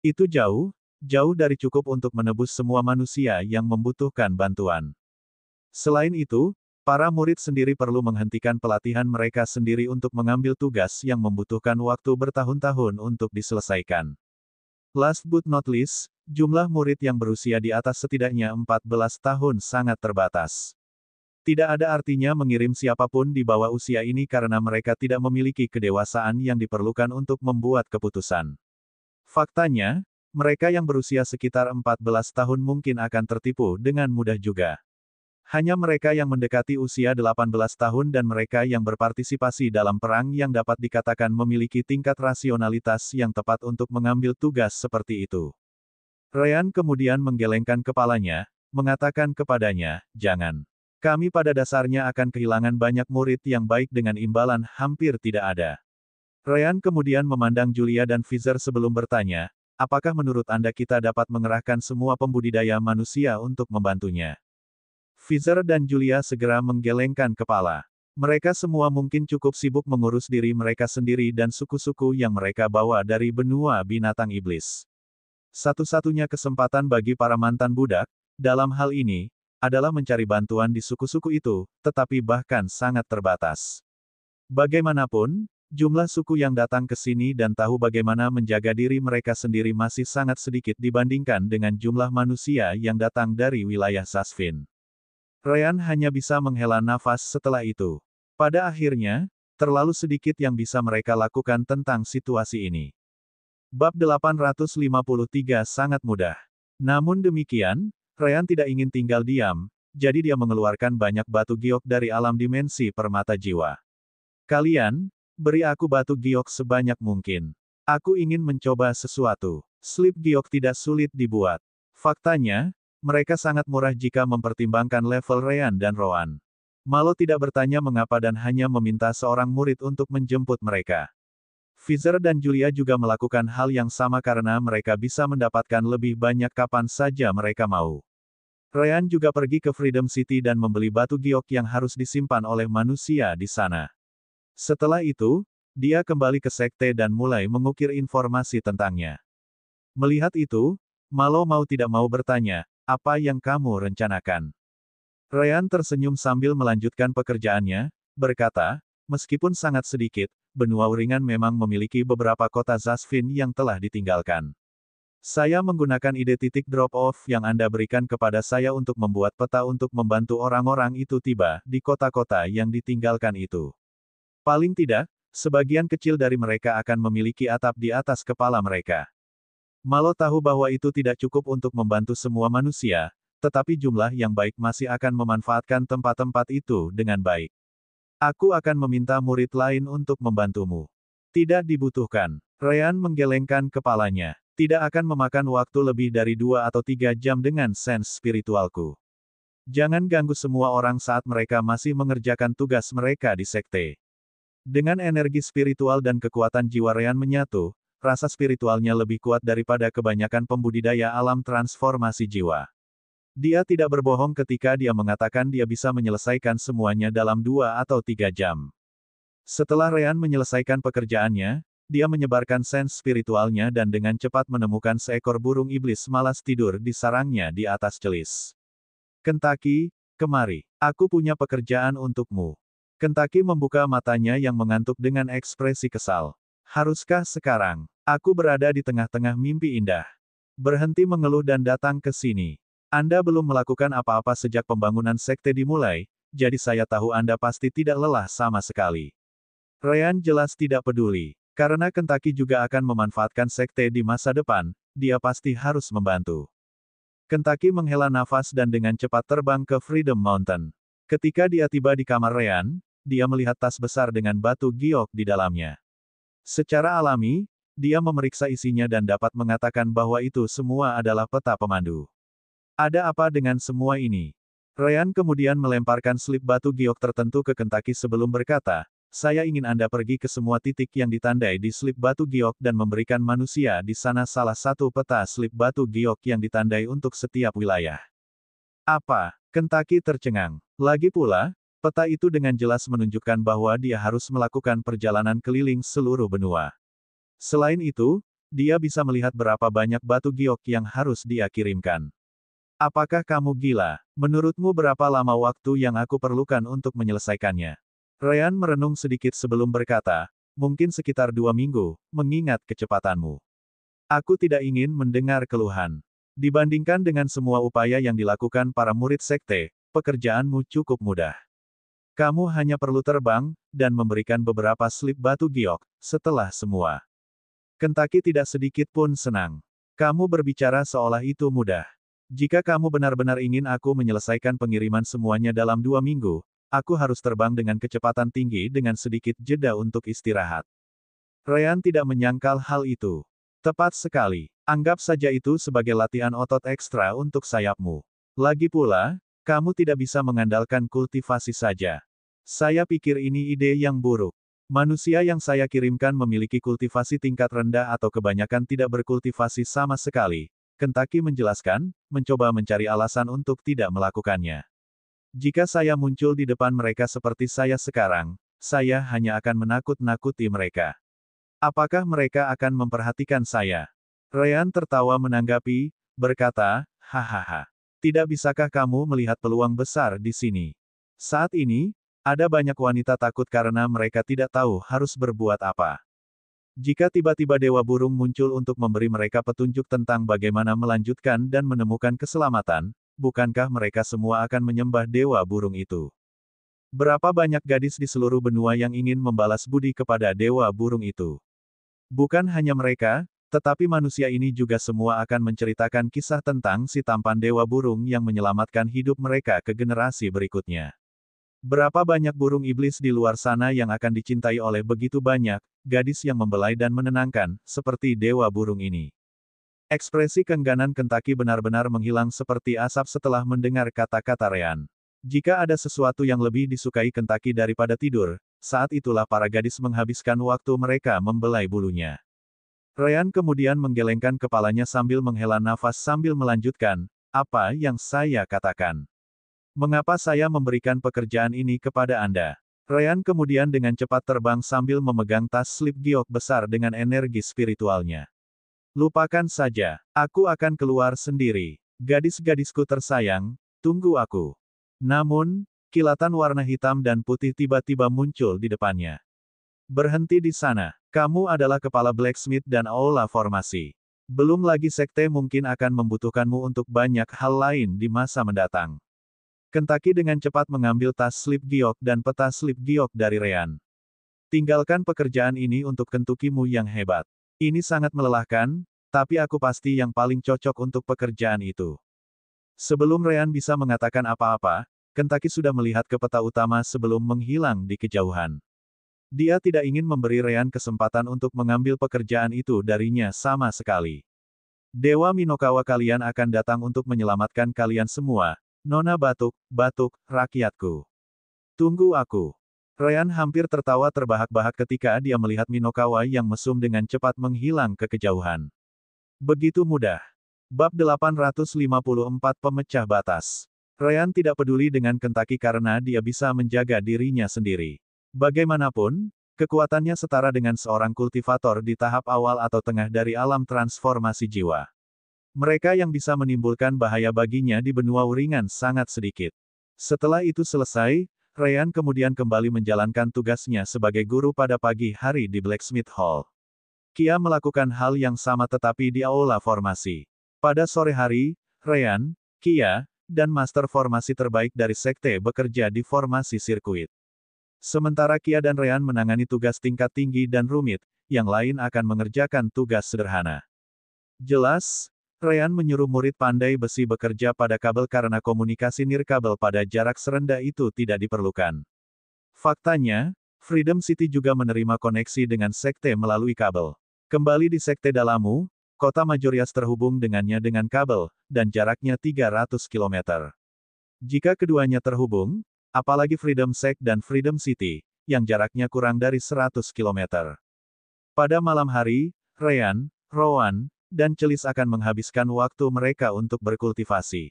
Itu jauh dari cukup untuk menebus semua manusia yang membutuhkan bantuan. Selain itu, para murid sendiri perlu menghentikan pelatihan mereka sendiri untuk mengambil tugas yang membutuhkan waktu bertahun-tahun untuk diselesaikan. Last but not least, jumlah murid yang berusia di atas setidaknya 14 tahun sangat terbatas. Tidak ada artinya mengirim siapapun di bawah usia ini karena mereka tidak memiliki kedewasaan yang diperlukan untuk membuat keputusan. Faktanya, mereka yang berusia sekitar 14 tahun mungkin akan tertipu dengan mudah juga. Hanya mereka yang mendekati usia 18 tahun dan mereka yang berpartisipasi dalam perang yang dapat dikatakan memiliki tingkat rasionalitas yang tepat untuk mengambil tugas seperti itu. Ryan kemudian menggelengkan kepalanya, mengatakan kepadanya, jangan. Kami pada dasarnya akan kehilangan banyak murid yang baik dengan imbalan hampir tidak ada. Ryan kemudian memandang Julia dan Fizer sebelum bertanya, apakah menurut Anda kita dapat mengerahkan semua pembudidaya manusia untuk membantunya? Fizer dan Julia segera menggelengkan kepala. Mereka semua mungkin cukup sibuk mengurus diri mereka sendiri dan suku-suku yang mereka bawa dari benua binatang iblis. Satu-satunya kesempatan bagi para mantan budak, dalam hal ini, adalah mencari bantuan di suku-suku itu, tetapi bahkan sangat terbatas. Bagaimanapun, jumlah suku yang datang ke sini dan tahu bagaimana menjaga diri mereka sendiri masih sangat sedikit dibandingkan dengan jumlah manusia yang datang dari wilayah Sasfin. Ryan hanya bisa menghela nafas setelah itu. Pada akhirnya, terlalu sedikit yang bisa mereka lakukan tentang situasi ini. Bab 853 sangat mudah. Namun demikian, Ryan tidak ingin tinggal diam, jadi dia mengeluarkan banyak batu giok dari alam dimensi permata jiwa. Kalian, beri aku batu giok sebanyak mungkin. Aku ingin mencoba sesuatu. Slip giok tidak sulit dibuat. Faktanya, mereka sangat murah jika mempertimbangkan level Ryan dan Rowan. Malo tidak bertanya mengapa dan hanya meminta seorang murid untuk menjemput mereka. Fizer dan Julia juga melakukan hal yang sama karena mereka bisa mendapatkan lebih banyak kapan saja mereka mau. Ryan juga pergi ke Freedom City dan membeli batu giok yang harus disimpan oleh manusia di sana. Setelah itu, dia kembali ke sekte dan mulai mengukir informasi tentangnya. Melihat itu, Malo mau tidak mau bertanya, apa yang kamu rencanakan? Ryan tersenyum sambil melanjutkan pekerjaannya, berkata, meskipun sangat sedikit, benua uringan memang memiliki beberapa kota Zasfin yang telah ditinggalkan. Saya menggunakan ide titik drop-off yang Anda berikan kepada saya untuk membuat peta untuk membantu orang-orang itu tiba di kota-kota yang ditinggalkan itu. Paling tidak, sebagian kecil dari mereka akan memiliki atap di atas kepala mereka. Malo tahu bahwa itu tidak cukup untuk membantu semua manusia, tetapi jumlah yang baik masih akan memanfaatkan tempat-tempat itu dengan baik. Aku akan meminta murid lain untuk membantumu. Tidak dibutuhkan. Ryan menggelengkan kepalanya. Tidak akan memakan waktu lebih dari 2 atau 3 jam dengan sense spiritualku. Jangan ganggu semua orang saat mereka masih mengerjakan tugas mereka di sekte. Dengan energi spiritual dan kekuatan jiwa Ryan menyatu, rasa spiritualnya lebih kuat daripada kebanyakan pembudidaya alam transformasi jiwa. Dia tidak berbohong ketika dia mengatakan dia bisa menyelesaikan semuanya dalam 2 atau 3 jam. Setelah Ryan menyelesaikan pekerjaannya, dia menyebarkan sense spiritualnya dan dengan cepat menemukan seekor burung iblis malas tidur di sarangnya di atas celis. Kentucky, kemari. Aku punya pekerjaan untukmu. Kentucky membuka matanya yang mengantuk dengan ekspresi kesal. Haruskah sekarang? Aku berada di tengah-tengah mimpi indah. Berhenti mengeluh dan datang ke sini. Anda belum melakukan apa-apa sejak pembangunan sekte dimulai, jadi saya tahu Anda pasti tidak lelah sama sekali. Ryan jelas tidak peduli. Karena Kentucky juga akan memanfaatkan sekte di masa depan, dia pasti harus membantu. Kentucky menghela nafas dan dengan cepat terbang ke Freedom Mountain. Ketika dia tiba di kamar Ryan, dia melihat tas besar dengan batu giok di dalamnya. Secara alami, dia memeriksa isinya dan dapat mengatakan bahwa itu semua adalah peta pemandu. Ada apa dengan semua ini? Ryan kemudian melemparkan slip batu giok tertentu ke Kentucky sebelum berkata, saya ingin Anda pergi ke semua titik yang ditandai di slip batu giok dan memberikan manusia di sana salah satu peta slip batu giok yang ditandai untuk setiap wilayah. Apa? Kentucky tercengang. Lagi pula, peta itu dengan jelas menunjukkan bahwa dia harus melakukan perjalanan keliling seluruh benua. Selain itu, dia bisa melihat berapa banyak batu giok yang harus dia kirimkan. Apakah kamu gila? Menurutmu berapa lama waktu yang aku perlukan untuk menyelesaikannya? Ryan merenung sedikit sebelum berkata, mungkin sekitar 2 minggu, mengingat kecepatanmu. Aku tidak ingin mendengar keluhan. Dibandingkan dengan semua upaya yang dilakukan para murid sekte, pekerjaanmu cukup mudah. Kamu hanya perlu terbang, dan memberikan beberapa slip batu giok, setelah semua. Kentucky tidak sedikit pun senang. Kamu berbicara seolah itu mudah. Jika kamu benar-benar ingin aku menyelesaikan pengiriman semuanya dalam 2 minggu, aku harus terbang dengan kecepatan tinggi dengan sedikit jeda untuk istirahat. Ryan tidak menyangkal hal itu. Tepat sekali. Anggap saja itu sebagai latihan otot ekstra untuk sayapmu. Lagi pula, kamu tidak bisa mengandalkan kultivasi saja. Saya pikir ini ide yang buruk. Manusia yang saya kirimkan memiliki kultivasi tingkat rendah atau kebanyakan tidak berkultivasi sama sekali. Kentucky menjelaskan, mencoba mencari alasan untuk tidak melakukannya. Jika saya muncul di depan mereka seperti saya sekarang, saya hanya akan menakut-nakuti mereka. Apakah mereka akan memperhatikan saya? Ryan tertawa menanggapi, berkata, hahaha. Tidak bisakah kamu melihat peluang besar di sini? Saat ini, ada banyak wanita takut karena mereka tidak tahu harus berbuat apa. Jika tiba-tiba Dewa Burung muncul untuk memberi mereka petunjuk tentang bagaimana melanjutkan dan menemukan keselamatan, bukankah mereka semua akan menyembah Dewa Burung itu? Berapa banyak gadis di seluruh benua yang ingin membalas budi kepada Dewa Burung itu? Bukan hanya mereka, tetapi manusia ini juga semua akan menceritakan kisah tentang si tampan Dewa Burung yang menyelamatkan hidup mereka ke generasi berikutnya. Berapa banyak burung iblis di luar sana yang akan dicintai oleh begitu banyak gadis yang membelai dan menenangkan, seperti Dewa Burung ini. Ekspresi keengganan Kentaki benar-benar menghilang seperti asap setelah mendengar kata-kata Ryan. Jika ada sesuatu yang lebih disukai Kentaki daripada tidur, saat itulah para gadis menghabiskan waktu mereka membelai bulunya. Ryan kemudian menggelengkan kepalanya sambil menghela nafas sambil melanjutkan, apa yang saya katakan? Mengapa saya memberikan pekerjaan ini kepada Anda? Ryan kemudian dengan cepat terbang sambil memegang tas slip giok besar dengan energi spiritualnya. Lupakan saja, aku akan keluar sendiri. Gadis-gadisku tersayang, tunggu aku. Namun, kilatan warna hitam dan putih tiba-tiba muncul di depannya. Berhenti di sana, kamu adalah kepala blacksmith dan aula formasi. Belum lagi sekte mungkin akan membutuhkanmu untuk banyak hal lain di masa mendatang. Kentaki dengan cepat mengambil tas slip giok dan peta slip giok dari Ryan. Tinggalkan pekerjaan ini untuk kentukimu yang hebat. Ini sangat melelahkan, tapi aku pasti yang paling cocok untuk pekerjaan itu. Sebelum Ryan bisa mengatakan apa-apa, Kentaki sudah melihat ke peta utama sebelum menghilang di kejauhan. Dia tidak ingin memberi Ryan kesempatan untuk mengambil pekerjaan itu darinya sama sekali. Dewa Minokawa kalian akan datang untuk menyelamatkan kalian semua. Nona batuk, rakyatku. Tunggu aku. Ryan hampir tertawa terbahak-bahak ketika dia melihat Minokawa yang mesum dengan cepat menghilang ke kejauhan. Begitu mudah. Bab 854 Pemecah Batas. Ryan tidak peduli dengan Kentaki karena dia bisa menjaga dirinya sendiri. Bagaimanapun, kekuatannya setara dengan seorang kultivator di tahap awal atau tengah dari alam transformasi jiwa. Mereka yang bisa menimbulkan bahaya baginya di benua uringan sangat sedikit. Setelah itu selesai, Ryan kemudian kembali menjalankan tugasnya sebagai guru pada pagi hari di Blacksmith Hall. Kia melakukan hal yang sama tetapi di aula formasi. Pada sore hari, Ryan, Kia, dan master formasi terbaik dari sekte bekerja di formasi sirkuit. Sementara Kia dan Ryan menangani tugas tingkat tinggi dan rumit, yang lain akan mengerjakan tugas sederhana. Jelas, Ryan menyuruh murid pandai besi bekerja pada kabel karena komunikasi nirkabel pada jarak serendah itu tidak diperlukan. Faktanya, Freedom City juga menerima koneksi dengan sekte melalui kabel. Kembali di sekte Dalamu, kota Majorias terhubung dengannya dengan kabel, dan jaraknya 300 km. Jika keduanya terhubung, apalagi Freedom Sect dan Freedom City, yang jaraknya kurang dari 100 km. Pada malam hari, Ryan, Rowan, dan Celis akan menghabiskan waktu mereka untuk berkultivasi.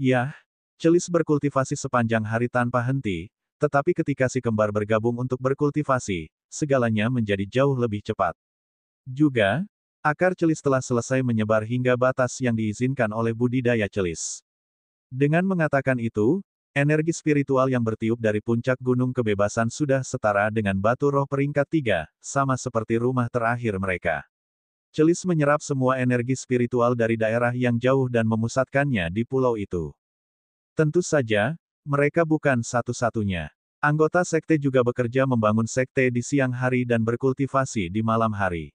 Yah, Celis berkultivasi sepanjang hari tanpa henti, tetapi ketika si kembar bergabung untuk berkultivasi, segalanya menjadi jauh lebih cepat. Juga, akar Celis telah selesai menyebar hingga batas yang diizinkan oleh budidaya Celis. Dengan mengatakan itu, energi spiritual yang bertiup dari puncak Gunung Kebebasan sudah setara dengan batu roh peringkat 3, sama seperti rumah terakhir mereka. Celis menyerap semua energi spiritual dari daerah yang jauh dan memusatkannya di pulau itu. Tentu saja, mereka bukan satu-satunya. Anggota sekte juga bekerja membangun sekte di siang hari dan berkultivasi di malam hari.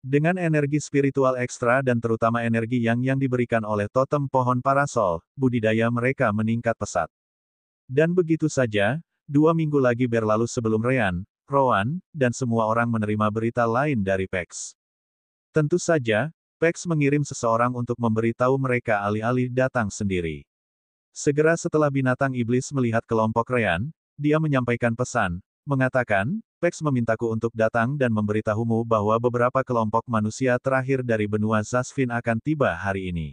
Dengan energi spiritual ekstra dan terutama energi yang diberikan oleh totem pohon parasol, budidaya mereka meningkat pesat. Dan begitu saja, 2 minggu lagi berlalu sebelum Ryan, Rowan, dan semua orang menerima berita lain dari PEX. Tentu saja, PEX mengirim seseorang untuk memberitahu mereka alih-alih datang sendiri. Segera setelah binatang iblis melihat kelompok Ryan, dia menyampaikan pesan, mengatakan, PEX memintaku untuk datang dan memberitahumu bahwa beberapa kelompok manusia terakhir dari benua Zasfin akan tiba hari ini.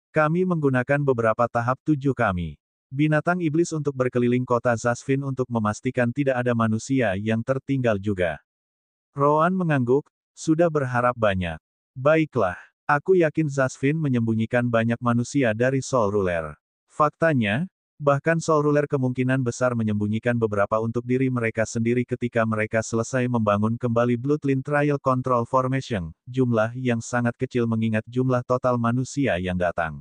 Kami menggunakan beberapa tahap 7 kami. Binatang iblis untuk berkeliling kota Zasfin untuk memastikan tidak ada manusia yang tertinggal juga. Rowan mengangguk, sudah berharap banyak. Baiklah, aku yakin Zasvin menyembunyikan banyak manusia dari Soul Ruler. Faktanya, bahkan Soul Ruler kemungkinan besar menyembunyikan beberapa untuk diri mereka sendiri ketika mereka selesai membangun kembali Bloodline Trial Control Formation, jumlah yang sangat kecil mengingat jumlah total manusia yang datang.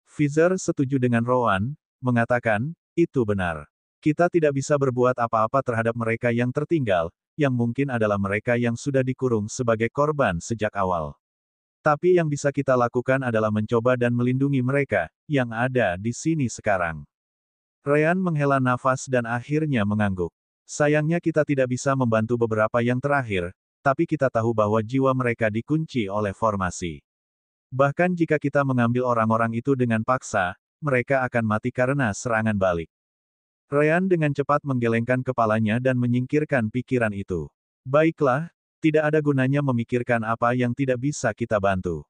Fizer setuju dengan Rowan, mengatakan, itu benar. Kita tidak bisa berbuat apa-apa terhadap mereka yang tertinggal, yang mungkin adalah mereka yang sudah dikurung sebagai korban sejak awal. Tapi yang bisa kita lakukan adalah mencoba dan melindungi mereka, yang ada di sini sekarang. Ryan menghela nafas dan akhirnya mengangguk. Sayangnya kita tidak bisa membantu beberapa yang terakhir, tapi kita tahu bahwa jiwa mereka dikunci oleh formasi. Bahkan jika kita mengambil orang-orang itu dengan paksa, mereka akan mati karena serangan balik. Ryan dengan cepat menggelengkan kepalanya dan menyingkirkan pikiran itu. Baiklah, tidak ada gunanya memikirkan apa yang tidak bisa kita bantu.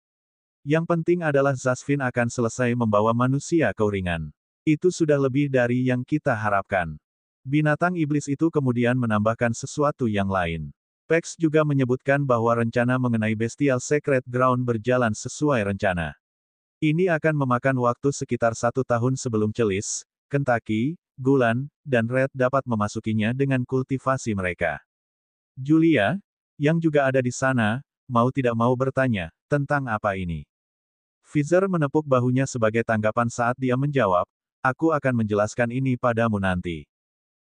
Yang penting adalah Zasvin akan selesai membawa manusia ke uringan. Itu sudah lebih dari yang kita harapkan. Binatang iblis itu kemudian menambahkan sesuatu yang lain. Pex juga menyebutkan bahwa rencana mengenai Bestial Secret Ground berjalan sesuai rencana. Ini akan memakan waktu sekitar 1 tahun sebelum Celis, Kentucky, Gulan, dan Red dapat memasukinya dengan kultivasi mereka. Julia, yang juga ada di sana, mau tidak mau bertanya, tentang apa ini? Fizer menepuk bahunya sebagai tanggapan saat dia menjawab, aku akan menjelaskan ini padamu nanti.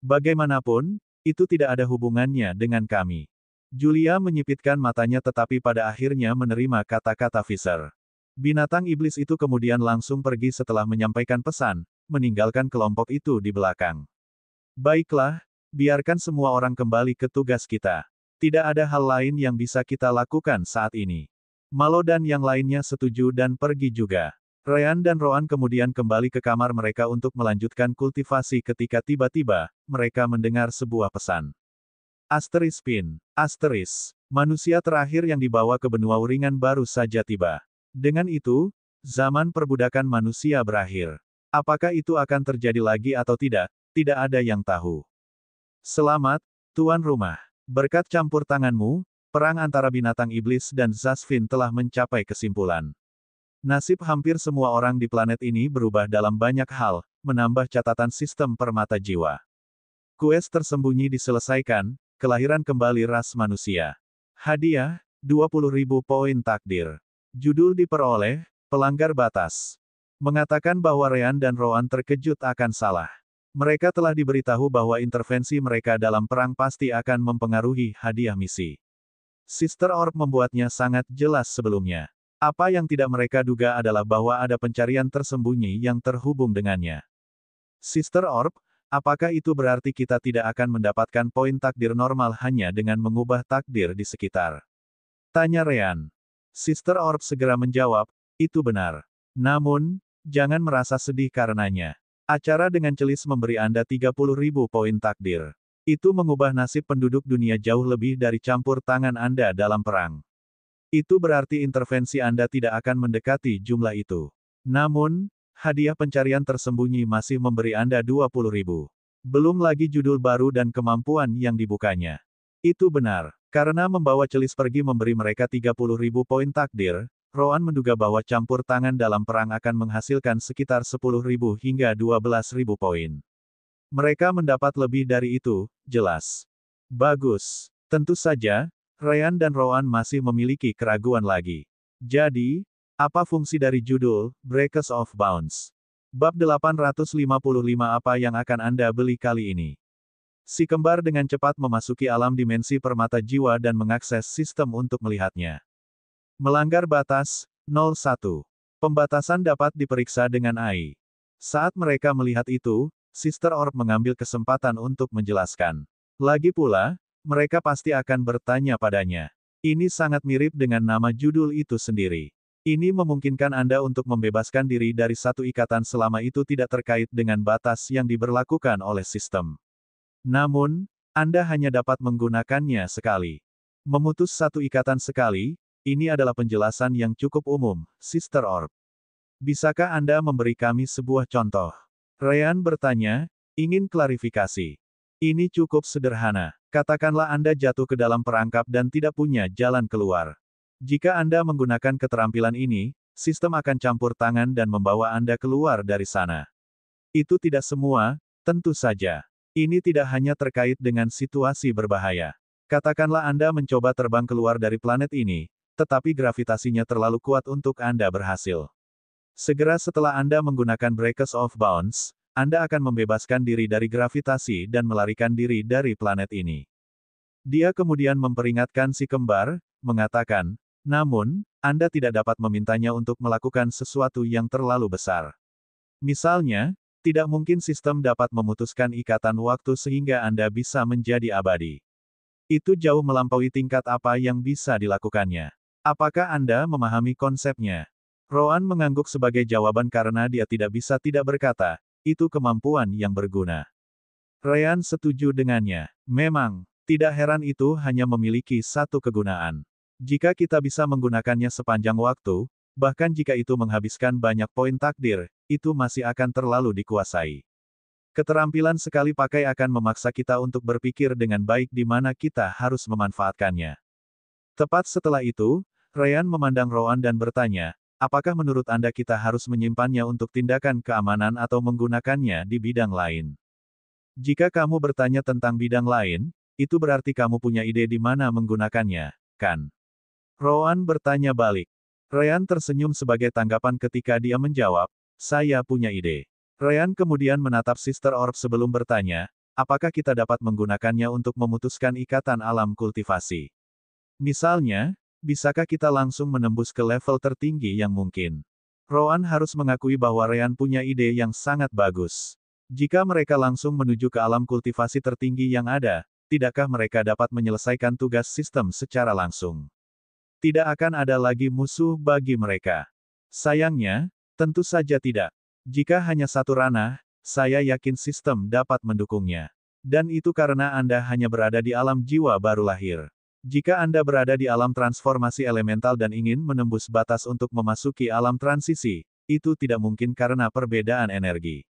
Bagaimanapun, itu tidak ada hubungannya dengan kami. Julia menyipitkan matanya tetapi pada akhirnya menerima kata-kata Fizer. Binatang iblis itu kemudian langsung pergi setelah menyampaikan pesan, meninggalkan kelompok itu di belakang. Baiklah, biarkan semua orang kembali ke tugas kita. Tidak ada hal lain yang bisa kita lakukan saat ini. Malo dan yang lainnya setuju dan pergi juga. Ryan dan Rowan kemudian kembali ke kamar mereka untuk melanjutkan kultivasi ketika tiba-tiba, mereka mendengar sebuah pesan. Pin. Manusia terakhir yang dibawa ke benua uringan baru saja tiba. Dengan itu, zaman perbudakan manusia berakhir. Apakah itu akan terjadi lagi atau tidak, tidak ada yang tahu. Selamat, tuan rumah. Berkat campur tanganmu, perang antara binatang iblis dan Zasvin telah mencapai kesimpulan. Nasib hampir semua orang di planet ini berubah dalam banyak hal, menambah catatan sistem permata jiwa. Kues tersembunyi diselesaikan, kelahiran kembali ras manusia. Hadiah, 20.000 poin takdir. Judul diperoleh, pelanggar batas. Mengatakan bahwa Ryan dan Rowan terkejut akan salah. Mereka telah diberitahu bahwa intervensi mereka dalam perang pasti akan mempengaruhi hadiah misi. Sister Orb membuatnya sangat jelas sebelumnya. Apa yang tidak mereka duga adalah bahwa ada pencarian tersembunyi yang terhubung dengannya. Sister Orb, apakah itu berarti kita tidak akan mendapatkan poin takdir normal hanya dengan mengubah takdir di sekitar? Tanya Ryan. Sister Orb segera menjawab, itu benar. Namun, jangan merasa sedih karenanya. Acara dengan Celis memberi Anda 30.000 poin takdir. Itu mengubah nasib penduduk dunia jauh lebih dari campur tangan Anda dalam perang. Itu berarti intervensi Anda tidak akan mendekati jumlah itu. Namun, hadiah pencarian tersembunyi masih memberi Anda 20.000. Belum lagi judul baru dan kemampuan yang dibukanya. Itu benar. Karena membawa Celis pergi memberi mereka 30.000 poin takdir, Rowan menduga bahwa campur tangan dalam perang akan menghasilkan sekitar 10.000 hingga 12.000 poin. Mereka mendapat lebih dari itu, jelas. Bagus. Tentu saja, Ryan dan Rowan masih memiliki keraguan lagi. Jadi, apa fungsi dari judul, Breakers of Bounds? Bab 855 apa yang akan Anda beli kali ini? Si kembar dengan cepat memasuki alam dimensi permata jiwa dan mengakses sistem untuk melihatnya. Melanggar batas, 01. Pembatasan dapat diperiksa dengan AI. Saat mereka melihat itu, Sister Orb mengambil kesempatan untuk menjelaskan. Lagi pula, mereka pasti akan bertanya padanya. Ini sangat mirip dengan nama judul itu sendiri. Ini memungkinkan Anda untuk membebaskan diri dari satu ikatan selama itu tidak terkait dengan batas yang diberlakukan oleh sistem. Namun, Anda hanya dapat menggunakannya sekali. Memutus satu ikatan sekali, ini adalah penjelasan yang cukup umum, Sister Orb. Bisakah Anda memberi kami sebuah contoh? Ryan bertanya, ingin klarifikasi. Ini cukup sederhana. Katakanlah Anda jatuh ke dalam perangkap dan tidak punya jalan keluar. Jika Anda menggunakan keterampilan ini, sistem akan campur tangan dan membawa Anda keluar dari sana. Itu tidak semua, tentu saja. Ini tidak hanya terkait dengan situasi berbahaya. Katakanlah Anda mencoba terbang keluar dari planet ini, tetapi gravitasinya terlalu kuat untuk Anda berhasil. Segera setelah Anda menggunakan Breakers of Bounds, Anda akan membebaskan diri dari gravitasi dan melarikan diri dari planet ini. Dia kemudian memperingatkan si kembar, mengatakan, namun, Anda tidak dapat memintanya untuk melakukan sesuatu yang terlalu besar. Misalnya, tidak mungkin sistem dapat memutuskan ikatan waktu sehingga Anda bisa menjadi abadi. Itu jauh melampaui tingkat apa yang bisa dilakukannya. Apakah Anda memahami konsepnya? Rowan mengangguk sebagai jawaban karena dia tidak bisa tidak berkata, itu kemampuan yang berguna. Ryan setuju dengannya. Memang, tidak heran itu hanya memiliki satu kegunaan. Jika kita bisa menggunakannya sepanjang waktu, bahkan jika itu menghabiskan banyak poin takdir, itu masih akan terlalu dikuasai. Keterampilan sekali pakai akan memaksa kita untuk berpikir dengan baik di mana kita harus memanfaatkannya. Tepat setelah itu, Ryan memandang Rowan dan bertanya, apakah menurut Anda kita harus menyimpannya untuk tindakan keamanan atau menggunakannya di bidang lain? Jika kamu bertanya tentang bidang lain, itu berarti kamu punya ide di mana menggunakannya, kan? Rowan bertanya balik. Ryan tersenyum sebagai tanggapan ketika dia menjawab, saya punya ide. Ryan kemudian menatap Sister Orb sebelum bertanya, apakah kita dapat menggunakannya untuk memutuskan ikatan alam kultivasi? Misalnya, bisakah kita langsung menembus ke level tertinggi yang mungkin? Rowan harus mengakui bahwa Ryan punya ide yang sangat bagus. Jika mereka langsung menuju ke alam kultivasi tertinggi yang ada, tidakkah mereka dapat menyelesaikan tugas sistem secara langsung? Tidak akan ada lagi musuh bagi mereka. Sayangnya, tentu saja tidak. Jika hanya satu ranah, saya yakin sistem dapat mendukungnya. Dan itu karena Anda hanya berada di alam jiwa baru lahir. Jika Anda berada di alam transformasi elemental dan ingin menembus batas untuk memasuki alam transisi, itu tidak mungkin karena perbedaan energi.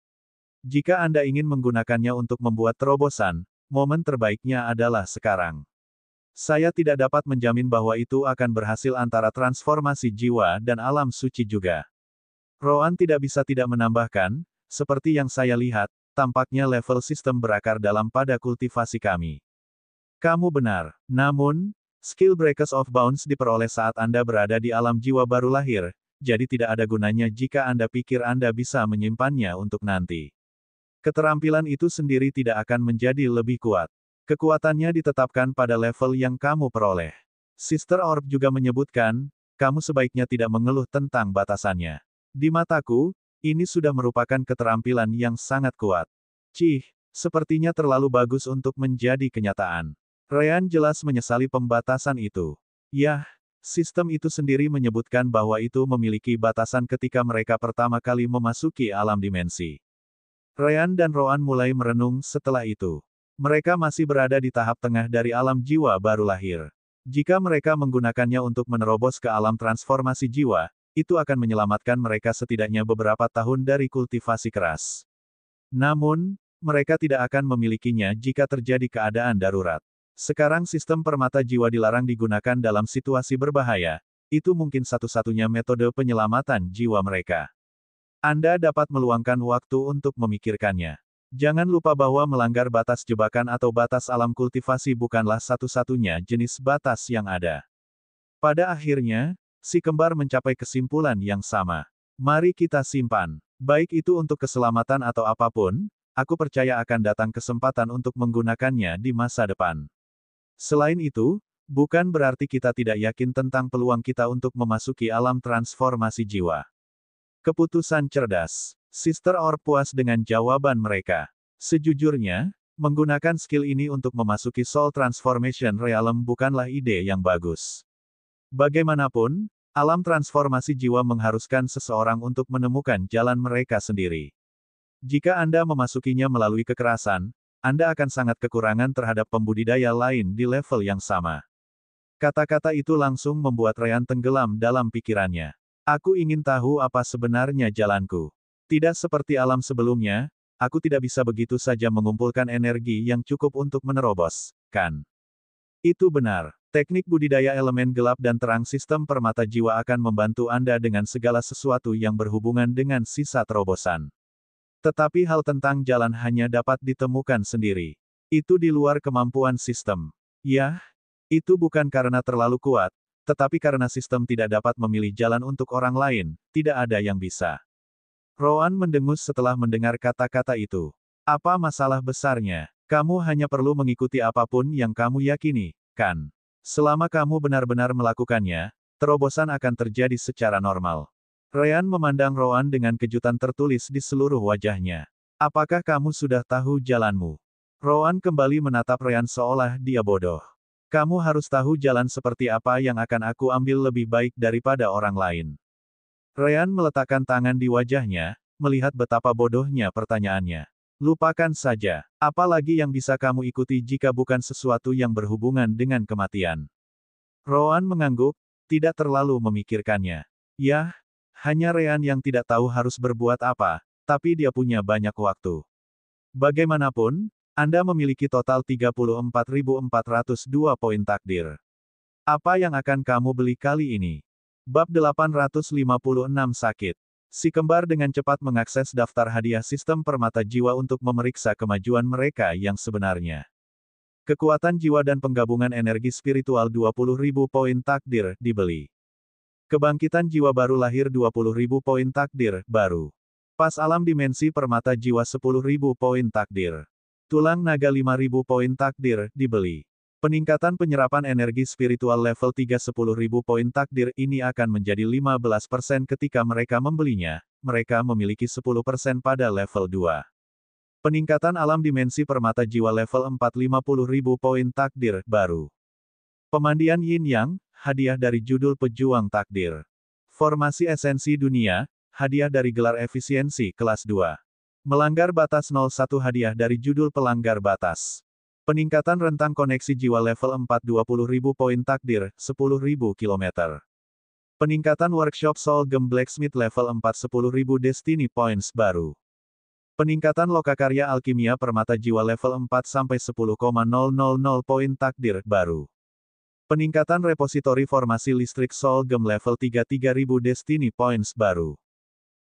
Jika Anda ingin menggunakannya untuk membuat terobosan, momen terbaiknya adalah sekarang. Saya tidak dapat menjamin bahwa itu akan berhasil antara transformasi jiwa dan alam suci juga. Rowan tidak bisa tidak menambahkan, seperti yang saya lihat, tampaknya level sistem berakar dalam pada kultivasi kami. Kamu benar. Namun, skill Breakers of Bounds diperoleh saat Anda berada di alam jiwa baru lahir, jadi tidak ada gunanya jika Anda pikir Anda bisa menyimpannya untuk nanti. Keterampilan itu sendiri tidak akan menjadi lebih kuat. Kekuatannya ditetapkan pada level yang kamu peroleh. Sister Orb juga menyebutkan, kamu sebaiknya tidak mengeluh tentang batasannya. Di mataku, ini sudah merupakan keterampilan yang sangat kuat. Cih, sepertinya terlalu bagus untuk menjadi kenyataan. Ryan jelas menyesali pembatasan itu. Yah, sistem itu sendiri menyebutkan bahwa itu memiliki batasan ketika mereka pertama kali memasuki alam dimensi. Ryan dan Rowan mulai merenung setelah itu. Mereka masih berada di tahap tengah dari alam jiwa baru lahir. Jika mereka menggunakannya untuk menerobos ke alam transformasi jiwa, itu akan menyelamatkan mereka setidaknya beberapa tahun dari kultivasi keras. Namun, mereka tidak akan memilikinya jika terjadi keadaan darurat. Sekarang sistem permata jiwa dilarang digunakan dalam situasi berbahaya, itu mungkin satu-satunya metode penyelamatan jiwa mereka. Anda dapat meluangkan waktu untuk memikirkannya. Jangan lupa bahwa melanggar batas jebakan atau batas alam kultivasi bukanlah satu-satunya jenis batas yang ada. Pada akhirnya, si kembar mencapai kesimpulan yang sama. Mari kita simpan. Baik itu untuk keselamatan atau apapun, aku percaya akan datang kesempatan untuk menggunakannya di masa depan. Selain itu, bukan berarti kita tidak yakin tentang peluang kita untuk memasuki alam transformasi jiwa. Keputusan cerdas. Sister Orb puas dengan jawaban mereka. Sejujurnya, menggunakan skill ini untuk memasuki Soul Transformation Realm bukanlah ide yang bagus. Bagaimanapun, alam transformasi jiwa mengharuskan seseorang untuk menemukan jalan mereka sendiri. Jika Anda memasukinya melalui kekerasan, Anda akan sangat kekurangan terhadap pembudidaya lain di level yang sama. Kata-kata itu langsung membuat Ryan tenggelam dalam pikirannya. Aku ingin tahu apa sebenarnya jalanku. Tidak seperti alam sebelumnya, aku tidak bisa begitu saja mengumpulkan energi yang cukup untuk menerobos, kan? Itu benar. Teknik budidaya elemen gelap dan terang sistem permata jiwa akan membantu Anda dengan segala sesuatu yang berhubungan dengan sisa terobosan. Tetapi hal tentang jalan hanya dapat ditemukan sendiri. Itu di luar kemampuan sistem. Ya, itu bukan karena terlalu kuat, tetapi karena sistem tidak dapat memilih jalan untuk orang lain, tidak ada yang bisa. Rowan mendengus setelah mendengar kata-kata itu. Apa masalah besarnya? Kamu hanya perlu mengikuti apapun yang kamu yakini, kan? Selama kamu benar-benar melakukannya, terobosan akan terjadi secara normal. Ryan memandang Rowan dengan kejutan tertulis di seluruh wajahnya. Apakah kamu sudah tahu jalanmu? Rowan kembali menatap Ryan seolah dia bodoh. Kamu harus tahu jalan seperti apa yang akan aku ambil lebih baik daripada orang lain. Ryan meletakkan tangan di wajahnya, melihat betapa bodohnya pertanyaannya. Lupakan saja, apalagi yang bisa kamu ikuti jika bukan sesuatu yang berhubungan dengan kematian. Rowan mengangguk, tidak terlalu memikirkannya. Yah, hanya Ryan yang tidak tahu harus berbuat apa, tapi dia punya banyak waktu. Bagaimanapun, Anda memiliki total 34.402 poin takdir. Apa yang akan kamu beli kali ini? Bab 856 Sakit. Si kembar dengan cepat mengakses daftar hadiah sistem permata jiwa untuk memeriksa kemajuan mereka yang sebenarnya. Kekuatan jiwa dan penggabungan energi spiritual 20.000 poin takdir dibeli. Kebangkitan jiwa baru lahir 20.000 poin takdir baru. Pas alam dimensi permata jiwa 10.000 poin takdir. Tulang naga 5.000 poin takdir dibeli. Peningkatan penyerapan energi spiritual level 3 10.000 poin takdir ini akan menjadi 15% ketika mereka membelinya, mereka memiliki 10% pada level 2. Peningkatan alam dimensi permata jiwa level 4 50.000 poin takdir baru. Pemandian Yin Yang, hadiah dari judul Pejuang Takdir. Formasi esensi dunia, hadiah dari gelar efisiensi kelas 2. Melanggar batas 01 hadiah dari judul Pelanggar Batas. Peningkatan rentang koneksi jiwa level 4 20.000 poin takdir, 10.000 km. Peningkatan workshop Soul Gem Blacksmith level 4 10.000 Destiny Points baru. Peningkatan lokakarya alkimia permata jiwa level 4 sampai 10,000 poin takdir baru. Peningkatan repositori formasi listrik Soul Gem level 3 3.000 Destiny Points baru.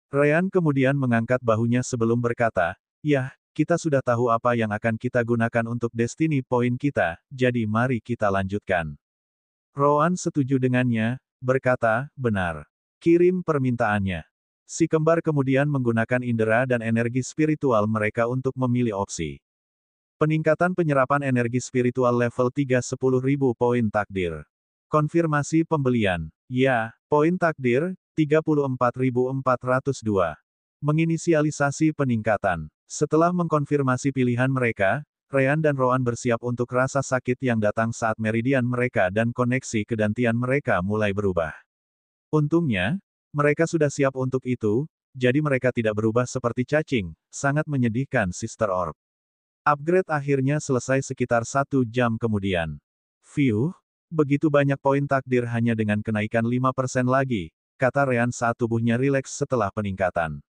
Ryan kemudian mengangkat bahunya sebelum berkata, "Yah, kita sudah tahu apa yang akan kita gunakan untuk Destiny Point kita, jadi mari kita lanjutkan." Rowan setuju dengannya, berkata, "Benar. Kirim permintaannya." Si kembar kemudian menggunakan indera dan energi spiritual mereka untuk memilih opsi. Peningkatan penyerapan energi spiritual level 3 10.000 poin takdir. Konfirmasi pembelian. Ya, poin takdir, 34.402. Menginisialisasi peningkatan. Setelah mengkonfirmasi pilihan mereka, Ryan dan Rowan bersiap untuk rasa sakit yang datang saat meridian mereka dan koneksi kedantian mereka mulai berubah. Untungnya, mereka sudah siap untuk itu, jadi mereka tidak berubah seperti cacing, sangat menyedihkan Sister Orb. Upgrade akhirnya selesai sekitar 1 jam kemudian. Phew, begitu banyak poin takdir hanya dengan kenaikan 5% lagi, kata Ryan saat tubuhnya rileks setelah peningkatan.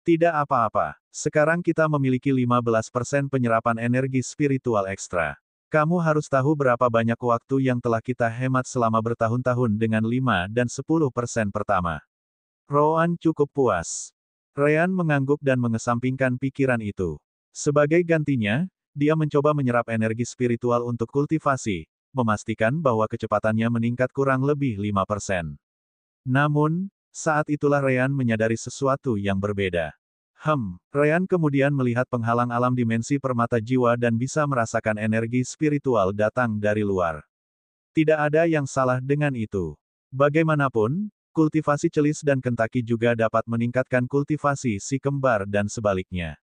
Tidak apa-apa, sekarang kita memiliki 15% penyerapan energi spiritual ekstra. Kamu harus tahu berapa banyak waktu yang telah kita hemat selama bertahun-tahun dengan 5 dan 10% pertama. Rowan cukup puas. Ryan mengangguk dan mengesampingkan pikiran itu. Sebagai gantinya, dia mencoba menyerap energi spiritual untuk kultivasi, memastikan bahwa kecepatannya meningkat kurang lebih 5%. Namun, saat itulah Ryan menyadari sesuatu yang berbeda. Ryan kemudian melihat penghalang alam dimensi permata jiwa dan bisa merasakan energi spiritual datang dari luar. Tidak ada yang salah dengan itu. Bagaimanapun, kultivasi celis dan kentaki juga dapat meningkatkan kultivasi si kembar dan sebaliknya.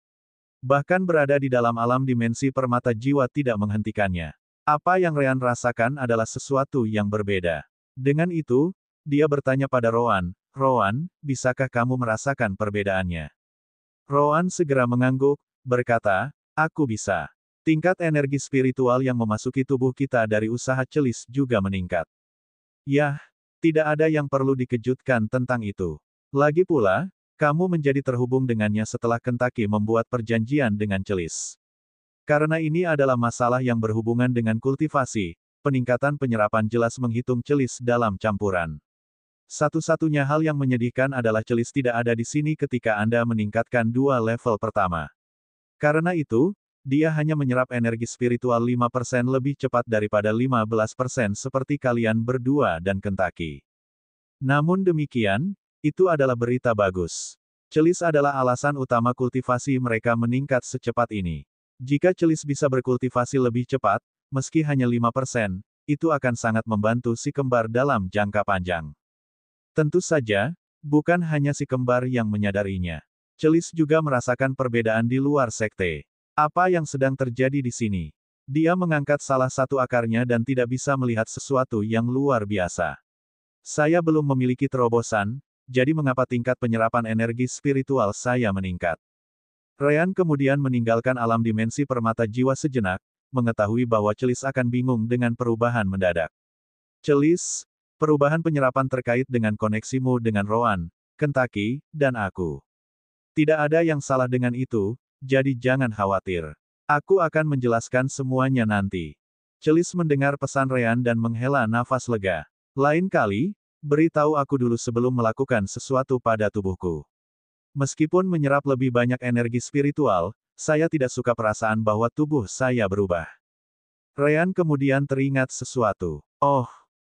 Bahkan berada di dalam alam dimensi permata jiwa tidak menghentikannya. Apa yang Ryan rasakan adalah sesuatu yang berbeda. Dengan itu, dia bertanya pada Rowan, "Rowan, bisakah kamu merasakan perbedaannya?" Rowan segera mengangguk, berkata, "Aku bisa. Tingkat energi spiritual yang memasuki tubuh kita dari usaha celis juga meningkat." Yah, tidak ada yang perlu dikejutkan tentang itu. Lagi pula, kamu menjadi terhubung dengannya setelah Kentaki membuat perjanjian dengan celis. Karena ini adalah masalah yang berhubungan dengan kultivasi, peningkatan penyerapan jelas menghitung celis dalam campuran. Satu-satunya hal yang menyedihkan adalah celis tidak ada di sini ketika Anda meningkatkan 2 level pertama. Karena itu, dia hanya menyerap energi spiritual 5% lebih cepat daripada 15% seperti kalian berdua dan Kentucky. Namun demikian, itu adalah berita bagus. Celis adalah alasan utama kultivasi mereka meningkat secepat ini. Jika celis bisa berkultivasi lebih cepat, meski hanya 5%, itu akan sangat membantu si kembar dalam jangka panjang. Tentu saja, bukan hanya si kembar yang menyadarinya. Celis juga merasakan perbedaan di luar sekte. Apa yang sedang terjadi di sini? Dia mengangkat salah satu akarnya dan tidak bisa melihat sesuatu yang luar biasa. Saya belum memiliki terobosan, jadi mengapa tingkat penyerapan energi spiritual saya meningkat? Ryan kemudian meninggalkan alam dimensi permata jiwa sejenak, mengetahui bahwa Celis akan bingung dengan perubahan mendadak. Celis, perubahan penyerapan terkait dengan koneksimu dengan Rowan, Kentucky, dan aku. Tidak ada yang salah dengan itu, jadi jangan khawatir. Aku akan menjelaskan semuanya nanti. Celis mendengar pesan Ryan dan menghela nafas lega. Lain kali, beritahu aku dulu sebelum melakukan sesuatu pada tubuhku. Meskipun menyerap lebih banyak energi spiritual, saya tidak suka perasaan bahwa tubuh saya berubah. Ryan kemudian teringat sesuatu. Oh,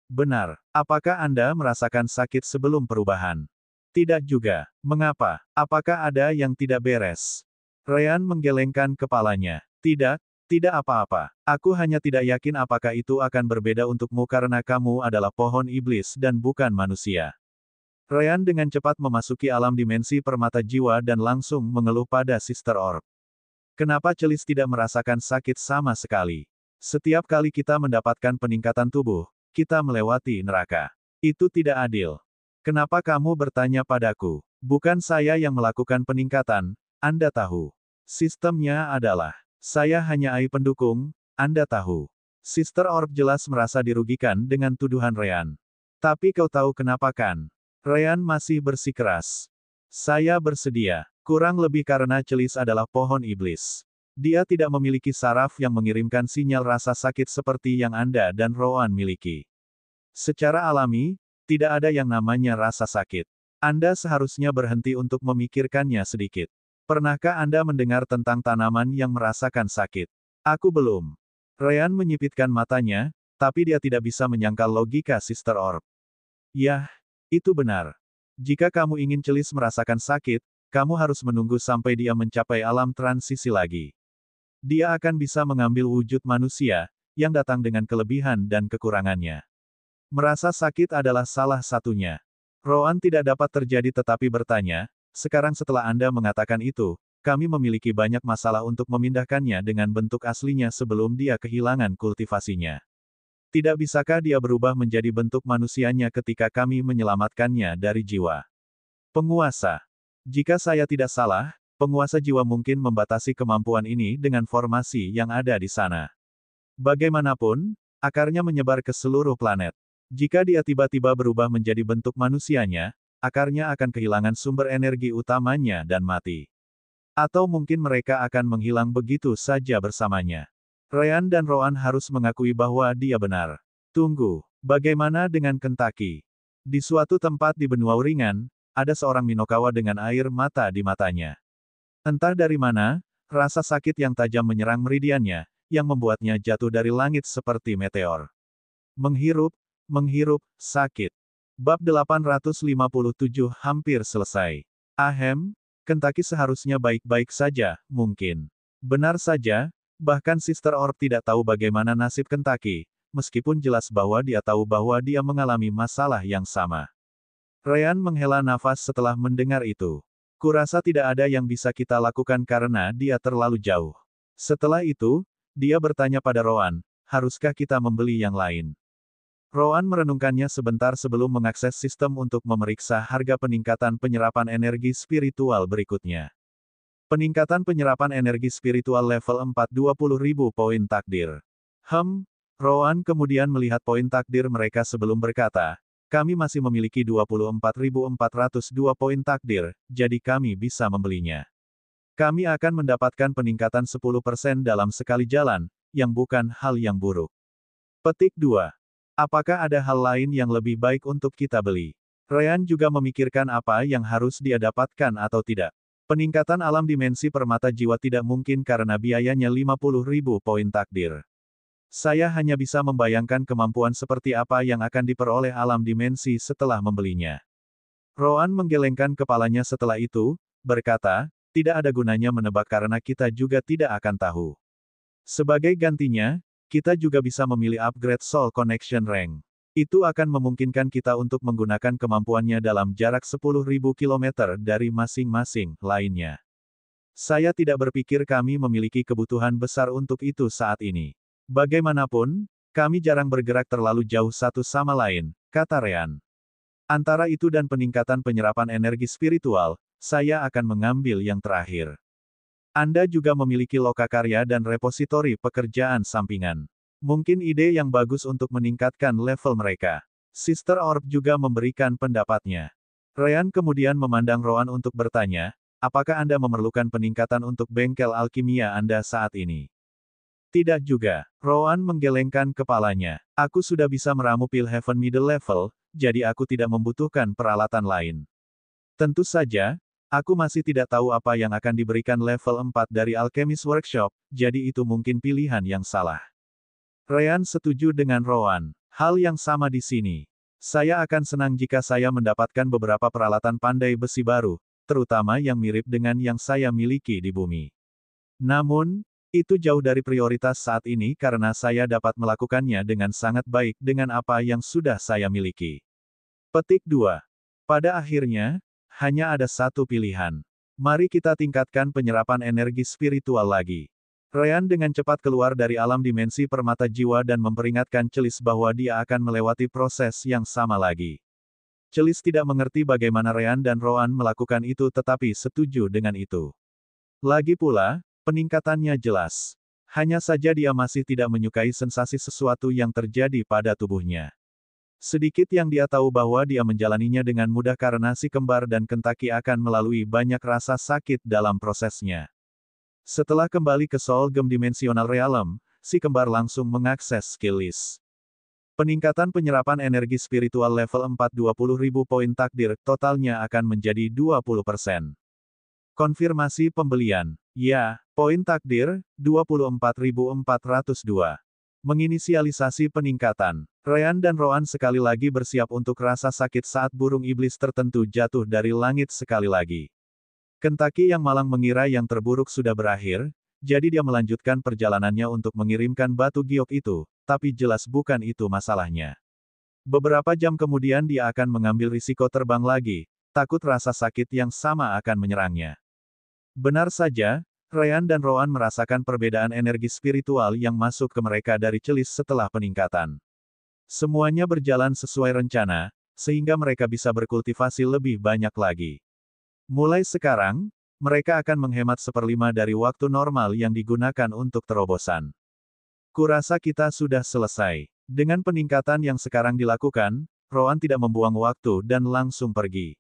benar. Apakah Anda merasakan sakit sebelum perubahan? Tidak juga. Mengapa? Apakah ada yang tidak beres? Ryan menggelengkan kepalanya. Tidak, tidak apa-apa. Aku hanya tidak yakin apakah itu akan berbeda untukmu karena kamu adalah pohon iblis dan bukan manusia. Ryan dengan cepat memasuki alam dimensi permata jiwa dan langsung mengeluh pada Sister Orb. Kenapa Celis tidak merasakan sakit sama sekali? Setiap kali kita mendapatkan peningkatan tubuh, kita melewati neraka. Itu tidak adil. Kenapa kamu bertanya padaku? Bukan saya yang melakukan peningkatan, Anda tahu. Sistemnya adalah, saya hanya AI pendukung, Anda tahu. Sister Orb jelas merasa dirugikan dengan tuduhan Ryan. Tapi kau tahu kenapa kan? Ryan masih bersikeras. Saya bersedia, kurang lebih karena Celis adalah pohon iblis. Dia tidak memiliki saraf yang mengirimkan sinyal rasa sakit seperti yang Anda dan Rowan miliki. Secara alami, tidak ada yang namanya rasa sakit. Anda seharusnya berhenti untuk memikirkannya sedikit. Pernahkah Anda mendengar tentang tanaman yang merasakan sakit? Aku belum. Ryan menyipitkan matanya, tapi dia tidak bisa menyangkal logika Sister Orb. Yah, itu benar. Jika kamu ingin Celis merasakan sakit, kamu harus menunggu sampai dia mencapai alam transisi lagi. Dia akan bisa mengambil wujud manusia, yang datang dengan kelebihan dan kekurangannya. Merasa sakit adalah salah satunya. Rowan tidak dapat terjadi tetapi bertanya, sekarang setelah Anda mengatakan itu, kami memiliki banyak masalah untuk memindahkannya dengan bentuk aslinya sebelum dia kehilangan kultivasinya. Tidak bisakah dia berubah menjadi bentuk manusianya ketika kami menyelamatkannya dari jiwa? Penguasa. Jika saya tidak salah, penguasa jiwa mungkin membatasi kemampuan ini dengan formasi yang ada di sana. Bagaimanapun, akarnya menyebar ke seluruh planet. Jika dia tiba-tiba berubah menjadi bentuk manusianya, akarnya akan kehilangan sumber energi utamanya dan mati. Atau mungkin mereka akan menghilang begitu saja bersamanya. Ryan dan Rowan harus mengakui bahwa dia benar. Tunggu, bagaimana dengan Kentucky? Di suatu tempat di benua ringan, ada seorang Minokawa dengan air mata di matanya. Entah dari mana, rasa sakit yang tajam menyerang meridiannya, yang membuatnya jatuh dari langit seperti meteor. Menghirup, sakit. Bab 857 hampir selesai. Ahem, Kentucky seharusnya baik-baik saja, mungkin. Benar saja, bahkan Sister Orb tidak tahu bagaimana nasib Kentucky, meskipun jelas bahwa dia tahu bahwa dia mengalami masalah yang sama. Ryan menghela nafas setelah mendengar itu. Kurasa tidak ada yang bisa kita lakukan karena dia terlalu jauh. Setelah itu, dia bertanya pada Rowan, haruskah kita membeli yang lain? Rowan merenungkannya sebentar sebelum mengakses sistem untuk memeriksa harga peningkatan penyerapan energi spiritual berikutnya. Peningkatan penyerapan energi spiritual level 4 20.000 poin takdir. Rowan kemudian melihat poin takdir mereka sebelum berkata, kami masih memiliki 24.402 poin takdir, jadi kami bisa membelinya. Kami akan mendapatkan peningkatan 10% dalam sekali jalan, yang bukan hal yang buruk. Petik 2. Apakah ada hal lain yang lebih baik untuk kita beli? Ryan juga memikirkan apa yang harus dia dapatkan atau tidak. Peningkatan alam dimensi permata jiwa tidak mungkin karena biayanya 50.000 poin takdir. Saya hanya bisa membayangkan kemampuan seperti apa yang akan diperoleh alam dimensi setelah membelinya. Roan menggelengkan kepalanya setelah itu, berkata, tidak ada gunanya menebak karena kita juga tidak akan tahu. Sebagai gantinya, kita juga bisa memilih upgrade Soul Connection Rank. Itu akan memungkinkan kita untuk menggunakan kemampuannya dalam jarak 10.000 km dari masing-masing lainnya. Saya tidak berpikir kami memiliki kebutuhan besar untuk itu saat ini. Bagaimanapun, kami jarang bergerak terlalu jauh satu sama lain, kata Ryan. Antara itu dan peningkatan penyerapan energi spiritual, saya akan mengambil yang terakhir. Anda juga memiliki lokakarya dan repositori pekerjaan sampingan. Mungkin ide yang bagus untuk meningkatkan level mereka. Sister Orb juga memberikan pendapatnya. Ryan kemudian memandang Roan untuk bertanya, apakah Anda memerlukan peningkatan untuk bengkel alkimia Anda saat ini? Tidak juga. Roan menggelengkan kepalanya. Aku sudah bisa meramu pil Heaven Middle Level, jadi aku tidak membutuhkan peralatan lain. Tentu saja, aku masih tidak tahu apa yang akan diberikan level 4 dari Alchemist Workshop, jadi itu mungkin pilihan yang salah. Ryan setuju dengan Roan. Hal yang sama di sini. Saya akan senang jika saya mendapatkan beberapa peralatan pandai besi baru, terutama yang mirip dengan yang saya miliki di bumi. Namun, itu jauh dari prioritas saat ini karena saya dapat melakukannya dengan sangat baik dengan apa yang sudah saya miliki. Petik 2. Pada akhirnya, hanya ada satu pilihan. Mari kita tingkatkan penyerapan energi spiritual lagi. Ryan dengan cepat keluar dari alam dimensi permata jiwa dan memperingatkan Celis bahwa dia akan melewati proses yang sama lagi. Celis tidak mengerti bagaimana Ryan dan Roan melakukan itu tetapi setuju dengan itu. Lagi pula, peningkatannya jelas. Hanya saja dia masih tidak menyukai sensasi sesuatu yang terjadi pada tubuhnya. Sedikit yang dia tahu bahwa dia menjalaninya dengan mudah karena si kembar dan Kentaki akan melalui banyak rasa sakit dalam prosesnya. Setelah kembali ke Soul Gem Dimensional Realm, si kembar langsung mengakses skill list. Peningkatan penyerapan energi spiritual level 4 20.000 poin takdir, totalnya akan menjadi 20%. Konfirmasi pembelian. Ya, poin takdir, 24.402. Menginisialisasi peningkatan. Ryan dan Roan sekali lagi bersiap untuk rasa sakit saat burung iblis tertentu jatuh dari langit sekali lagi. Kentaki yang malang mengira yang terburuk sudah berakhir, jadi dia melanjutkan perjalanannya untuk mengirimkan batu giok itu, tapi jelas bukan itu masalahnya. Beberapa jam kemudian dia akan mengambil risiko terbang lagi, takut rasa sakit yang sama akan menyerangnya. Benar saja, Ryan dan Roan merasakan perbedaan energi spiritual yang masuk ke mereka dari Celis setelah peningkatan. Semuanya berjalan sesuai rencana, sehingga mereka bisa berkultivasi lebih banyak lagi. Mulai sekarang, mereka akan menghemat 1/5 dari waktu normal yang digunakan untuk terobosan. Kurasa kita sudah selesai. Dengan peningkatan yang sekarang dilakukan, Roan tidak membuang waktu dan langsung pergi.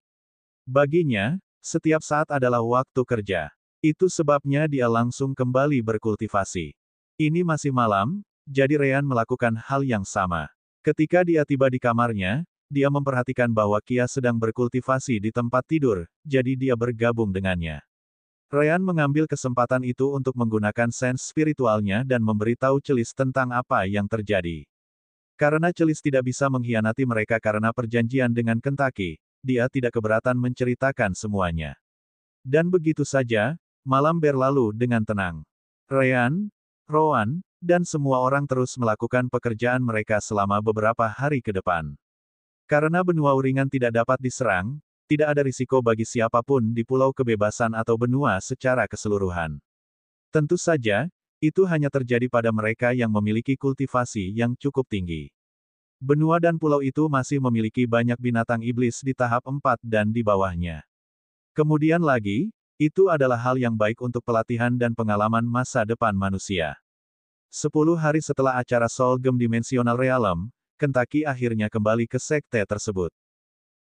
Baginya, setiap saat adalah waktu kerja. Itu sebabnya dia langsung kembali berkultivasi. Ini masih malam, jadi Ryan melakukan hal yang sama. Ketika dia tiba di kamarnya, dia memperhatikan bahwa Kia sedang berkultivasi di tempat tidur, jadi dia bergabung dengannya. Ryan mengambil kesempatan itu untuk menggunakan sense spiritualnya dan memberitahu Celis tentang apa yang terjadi. Karena Celis tidak bisa mengkhianati mereka karena perjanjian dengan Kentaki, dia tidak keberatan menceritakan semuanya. Dan begitu saja, malam berlalu dengan tenang. Ryan, Roan, dan semua orang terus melakukan pekerjaan mereka selama beberapa hari ke depan. Karena benua uringan tidak dapat diserang, tidak ada risiko bagi siapapun di Pulau Kebebasan atau benua secara keseluruhan. Tentu saja, itu hanya terjadi pada mereka yang memiliki kultivasi yang cukup tinggi. Benua dan pulau itu masih memiliki banyak binatang iblis di tahap 4 dan di bawahnya. Kemudian lagi, itu adalah hal yang baik untuk pelatihan dan pengalaman masa depan manusia. 10 hari setelah acara Soul Gem Dimensional Realm, Kentaki akhirnya kembali ke sekte tersebut.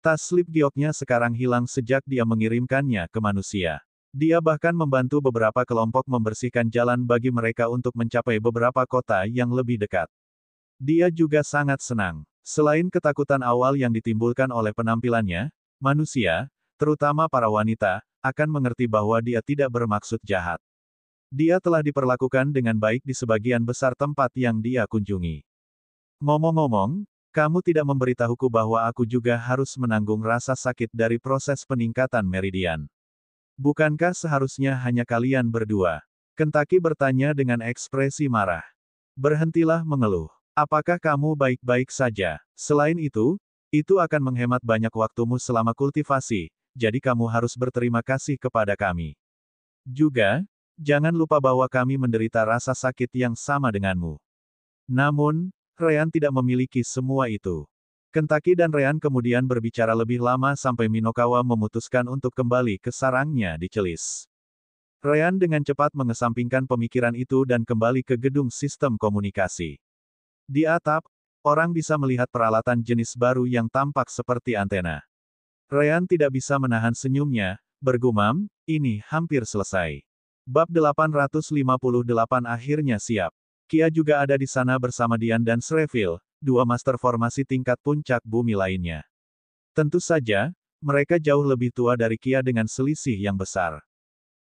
Tas slip gioknya sekarang hilang sejak dia mengirimkannya ke manusia. Dia bahkan membantu beberapa kelompok membersihkan jalan bagi mereka untuk mencapai beberapa kota yang lebih dekat. Dia juga sangat senang. Selain ketakutan awal yang ditimbulkan oleh penampilannya, manusia, terutama para wanita, akan mengerti bahwa dia tidak bermaksud jahat. Dia telah diperlakukan dengan baik di sebagian besar tempat yang dia kunjungi. Ngomong-ngomong, kamu tidak memberitahuku bahwa aku juga harus menanggung rasa sakit dari proses peningkatan meridian. Bukankah seharusnya hanya kalian berdua? Kentucky bertanya dengan ekspresi marah. Berhentilah mengeluh. Apakah kamu baik-baik saja? Selain itu akan menghemat banyak waktumu selama kultivasi, jadi kamu harus berterima kasih kepada kami. Juga, jangan lupa bahwa kami menderita rasa sakit yang sama denganmu. Namun, Ryan tidak memiliki semua itu. Kentucky dan Ryan kemudian berbicara lebih lama sampai Minokawa memutuskan untuk kembali ke sarangnya di Celis. Ryan dengan cepat mengesampingkan pemikiran itu dan kembali ke gedung sistem komunikasi. Di atap, orang bisa melihat peralatan jenis baru yang tampak seperti antena. Ryan tidak bisa menahan senyumnya, bergumam, ini hampir selesai. Bab 858 akhirnya siap. Kia juga ada di sana bersama Dian dan Srevil, dua master formasi tingkat puncak bumi lainnya. Tentu saja, mereka jauh lebih tua dari Kia dengan selisih yang besar.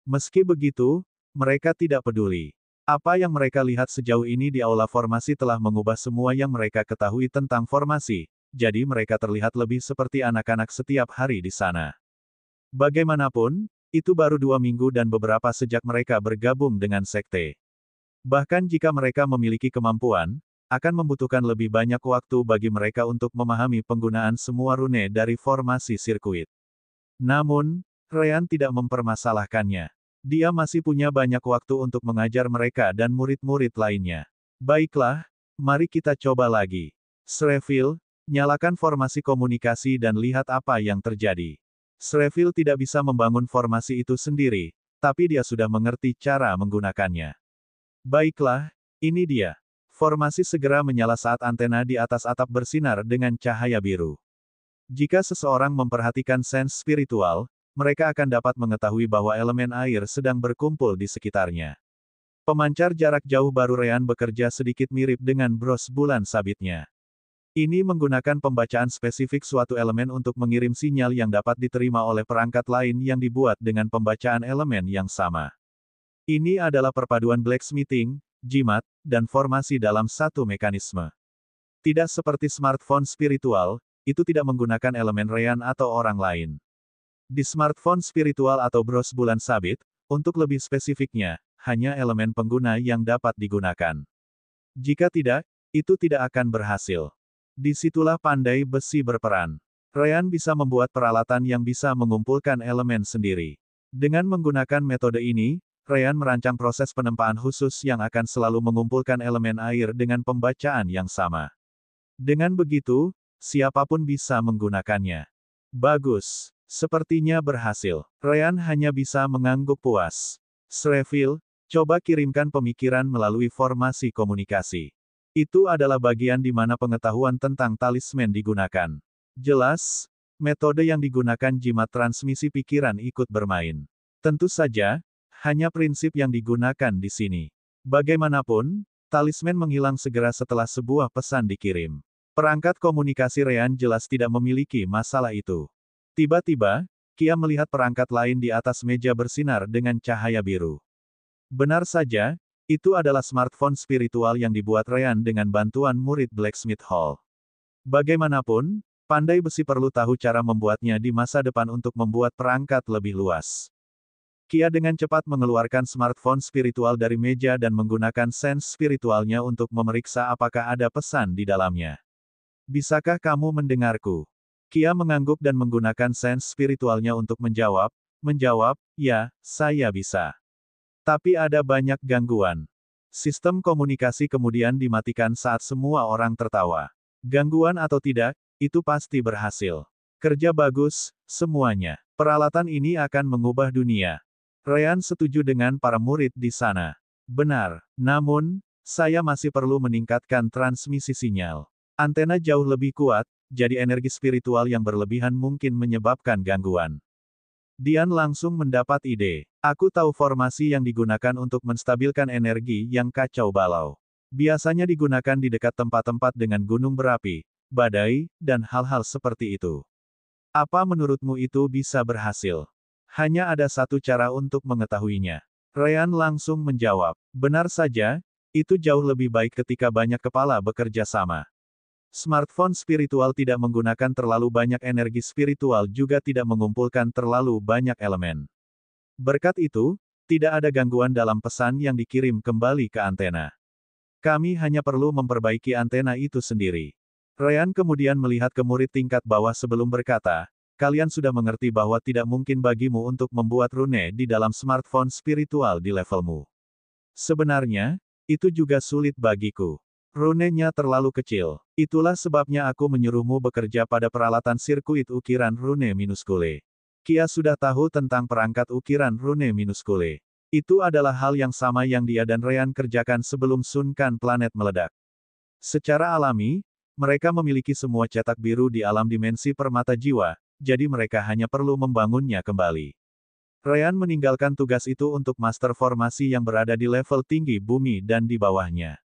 Meski begitu, mereka tidak peduli. Apa yang mereka lihat sejauh ini di aula formasi telah mengubah semua yang mereka ketahui tentang formasi, jadi mereka terlihat lebih seperti anak-anak setiap hari di sana. Bagaimanapun, itu baru 2 minggu dan beberapa sejak mereka bergabung dengan sekte. Bahkan jika mereka memiliki kemampuan, akan membutuhkan lebih banyak waktu bagi mereka untuk memahami penggunaan semua rune dari formasi sirkuit. Namun, Ryan tidak mempermasalahkannya. Dia masih punya banyak waktu untuk mengajar mereka dan murid-murid lainnya. Baiklah, mari kita coba lagi. Srevil, nyalakan formasi komunikasi dan lihat apa yang terjadi. Srevil tidak bisa membangun formasi itu sendiri, tapi dia sudah mengerti cara menggunakannya. Baiklah, ini dia. Formasi segera menyala saat antena di atas atap bersinar dengan cahaya biru. Jika seseorang memperhatikan sense spiritual, mereka akan dapat mengetahui bahwa elemen air sedang berkumpul di sekitarnya. Pemancar jarak jauh baru Ryan bekerja sedikit mirip dengan bros bulan sabitnya. Ini menggunakan pembacaan spesifik suatu elemen untuk mengirim sinyal yang dapat diterima oleh perangkat lain yang dibuat dengan pembacaan elemen yang sama. Ini adalah perpaduan blacksmithing, jimat, dan formasi dalam satu mekanisme. Tidak seperti smartphone spiritual, itu tidak menggunakan elemen Ryan atau orang lain. Di smartphone spiritual atau bros bulan sabit, untuk lebih spesifiknya, hanya elemen pengguna yang dapat digunakan. Jika tidak, itu tidak akan berhasil. Disitulah pandai besi berperan. Ryan bisa membuat peralatan yang bisa mengumpulkan elemen sendiri. Dengan menggunakan metode ini, Ryan merancang proses penempaan khusus yang akan selalu mengumpulkan elemen air dengan pembacaan yang sama. Dengan begitu, siapapun bisa menggunakannya. Bagus. Sepertinya berhasil. Ryan hanya bisa mengangguk puas. Srevil, coba kirimkan pemikiran melalui formasi komunikasi. Itu adalah bagian di mana pengetahuan tentang talisman digunakan. Jelas, metode yang digunakan jimat transmisi pikiran ikut bermain. Tentu saja, hanya prinsip yang digunakan di sini. Bagaimanapun, talisman menghilang segera setelah sebuah pesan dikirim. Perangkat komunikasi Ryan jelas tidak memiliki masalah itu. Tiba-tiba, Kia melihat perangkat lain di atas meja bersinar dengan cahaya biru. Benar saja, itu adalah smartphone spiritual yang dibuat Ryan dengan bantuan murid Blacksmith Hall. Bagaimanapun, pandai besi perlu tahu cara membuatnya di masa depan untuk membuat perangkat lebih luas. Kia dengan cepat mengeluarkan smartphone spiritual dari meja dan menggunakan sense spiritualnya untuk memeriksa apakah ada pesan di dalamnya. Bisakah kamu mendengarku? Kia mengangguk dan menggunakan sense spiritualnya untuk menjawab, ya, saya bisa. Tapi ada banyak gangguan. Sistem komunikasi kemudian dimatikan saat semua orang tertawa. Gangguan atau tidak, itu pasti berhasil. Kerja bagus, semuanya. Peralatan ini akan mengubah dunia. Ryan setuju dengan para murid di sana. Benar, namun, saya masih perlu meningkatkan transmisi sinyal. Antena jauh lebih kuat, jadi energi spiritual yang berlebihan mungkin menyebabkan gangguan. Dian langsung mendapat ide. Aku tahu formasi yang digunakan untuk menstabilkan energi yang kacau balau. Biasanya digunakan di dekat tempat-tempat dengan gunung berapi, badai, dan hal-hal seperti itu. Apa menurutmu itu bisa berhasil? Hanya ada satu cara untuk mengetahuinya. Ryan langsung menjawab, benar saja, itu jauh lebih baik ketika banyak kepala bekerja sama. Smartphone spiritual tidak menggunakan terlalu banyak energi spiritual juga tidak mengumpulkan terlalu banyak elemen. Berkat itu, tidak ada gangguan dalam pesan yang dikirim kembali ke antena. Kami hanya perlu memperbaiki antena itu sendiri. Ryan kemudian melihat ke murid tingkat bawah sebelum berkata, kalian sudah mengerti bahwa tidak mungkin bagimu untuk membuat rune di dalam smartphone spiritual di levelmu. Sebenarnya, itu juga sulit bagiku. Runenya terlalu kecil. Itulah sebabnya aku menyuruhmu bekerja pada peralatan sirkuit ukiran rune minuskule. Kia sudah tahu tentang perangkat ukiran rune minuskule. Itu adalah hal yang sama yang dia dan Ryan kerjakan sebelum Sunkan planet meledak. Secara alami, mereka memiliki semua cetak biru di alam dimensi permata jiwa, jadi mereka hanya perlu membangunnya kembali. Ryan meninggalkan tugas itu untuk master formasi yang berada di level tinggi bumi dan di bawahnya.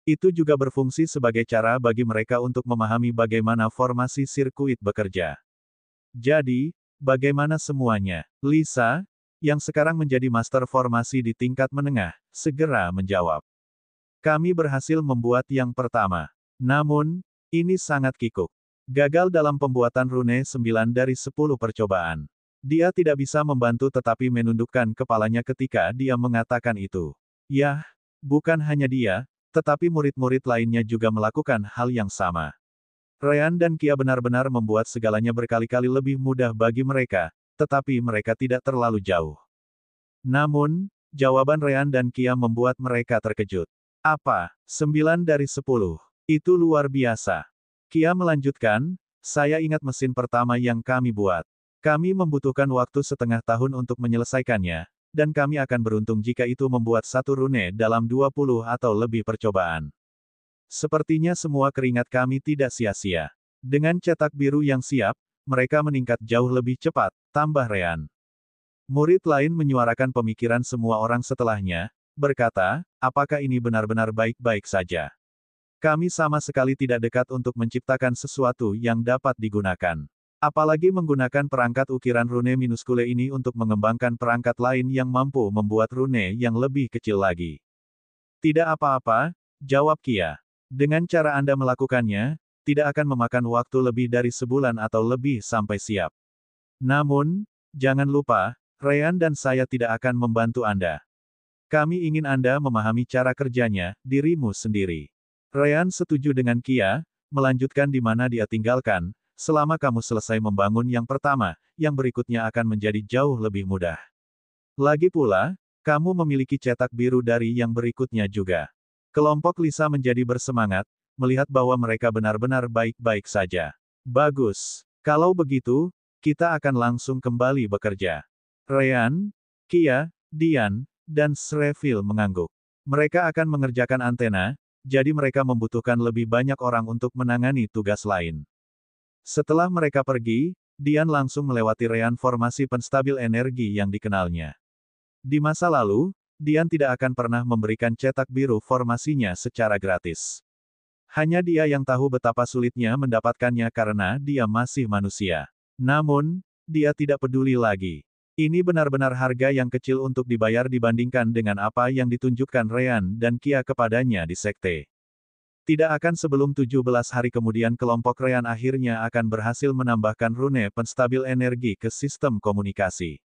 Itu juga berfungsi sebagai cara bagi mereka untuk memahami bagaimana formasi sirkuit bekerja. Jadi, bagaimana semuanya? Lisa, yang sekarang menjadi master formasi di tingkat menengah, segera menjawab. Kami berhasil membuat yang pertama. Namun, ini sangat kikuk. Gagal dalam pembuatan rune 9 dari 10 percobaan. Dia tidak bisa membantu tetapi menundukkan kepalanya ketika dia mengatakan itu. Yah, bukan hanya dia, tetapi murid-murid lainnya juga melakukan hal yang sama. Ryan dan Kia benar-benar membuat segalanya berkali-kali lebih mudah bagi mereka, tetapi mereka tidak terlalu jauh. Namun, jawaban Ryan dan Kia membuat mereka terkejut. Apa? 9 dari 10. Itu luar biasa. Kia melanjutkan, saya ingat mesin pertama yang kami buat. Kami membutuhkan waktu setengah tahun untuk menyelesaikannya, dan kami akan beruntung jika itu membuat satu rune dalam 20 atau lebih percobaan. Sepertinya semua keringat kami tidak sia-sia. Dengan cetak biru yang siap, mereka meningkat jauh lebih cepat, tambah Ryan. Murid lain menyuarakan pemikiran semua orang setelahnya, berkata, apakah ini benar-benar baik-baik saja? Kami sama sekali tidak dekat untuk menciptakan sesuatu yang dapat digunakan. Apalagi menggunakan perangkat ukiran rune minuskule ini untuk mengembangkan perangkat lain yang mampu membuat rune yang lebih kecil lagi. Tidak apa-apa, jawab Kia. Dengan cara Anda melakukannya, tidak akan memakan waktu lebih dari sebulan atau lebih sampai siap. Namun, jangan lupa, Ryan dan saya tidak akan membantu Anda. Kami ingin Anda memahami cara kerjanya, dirimu sendiri. Ryan setuju dengan Kia, melanjutkan di mana dia tinggalkan. Selama kamu selesai membangun yang pertama, yang berikutnya akan menjadi jauh lebih mudah. Lagi pula, kamu memiliki cetak biru dari yang berikutnya juga. Kelompok Lisa menjadi bersemangat, melihat bahwa mereka benar-benar baik-baik saja. Bagus. Kalau begitu, kita akan langsung kembali bekerja. Ryan, Kia, Dian, dan Srevil mengangguk. Mereka akan mengerjakan antena, jadi mereka membutuhkan lebih banyak orang untuk menangani tugas lain. Setelah mereka pergi, Dian langsung melewati Ryan formasi penstabil energi yang dikenalnya. Di masa lalu, Dian tidak akan pernah memberikan cetak biru formasinya secara gratis. Hanya dia yang tahu betapa sulitnya mendapatkannya karena dia masih manusia. Namun, dia tidak peduli lagi. Ini benar-benar harga yang kecil untuk dibayar dibandingkan dengan apa yang ditunjukkan Ryan dan Kia kepadanya di sekte. Tidak akan sebelum 17 hari kemudian kelompok Ryan akhirnya akan berhasil menambahkan rune penstabil energi ke sistem komunikasi.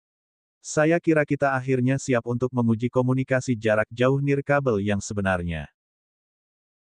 Saya kira kita akhirnya siap untuk menguji komunikasi jarak jauh nirkabel yang sebenarnya.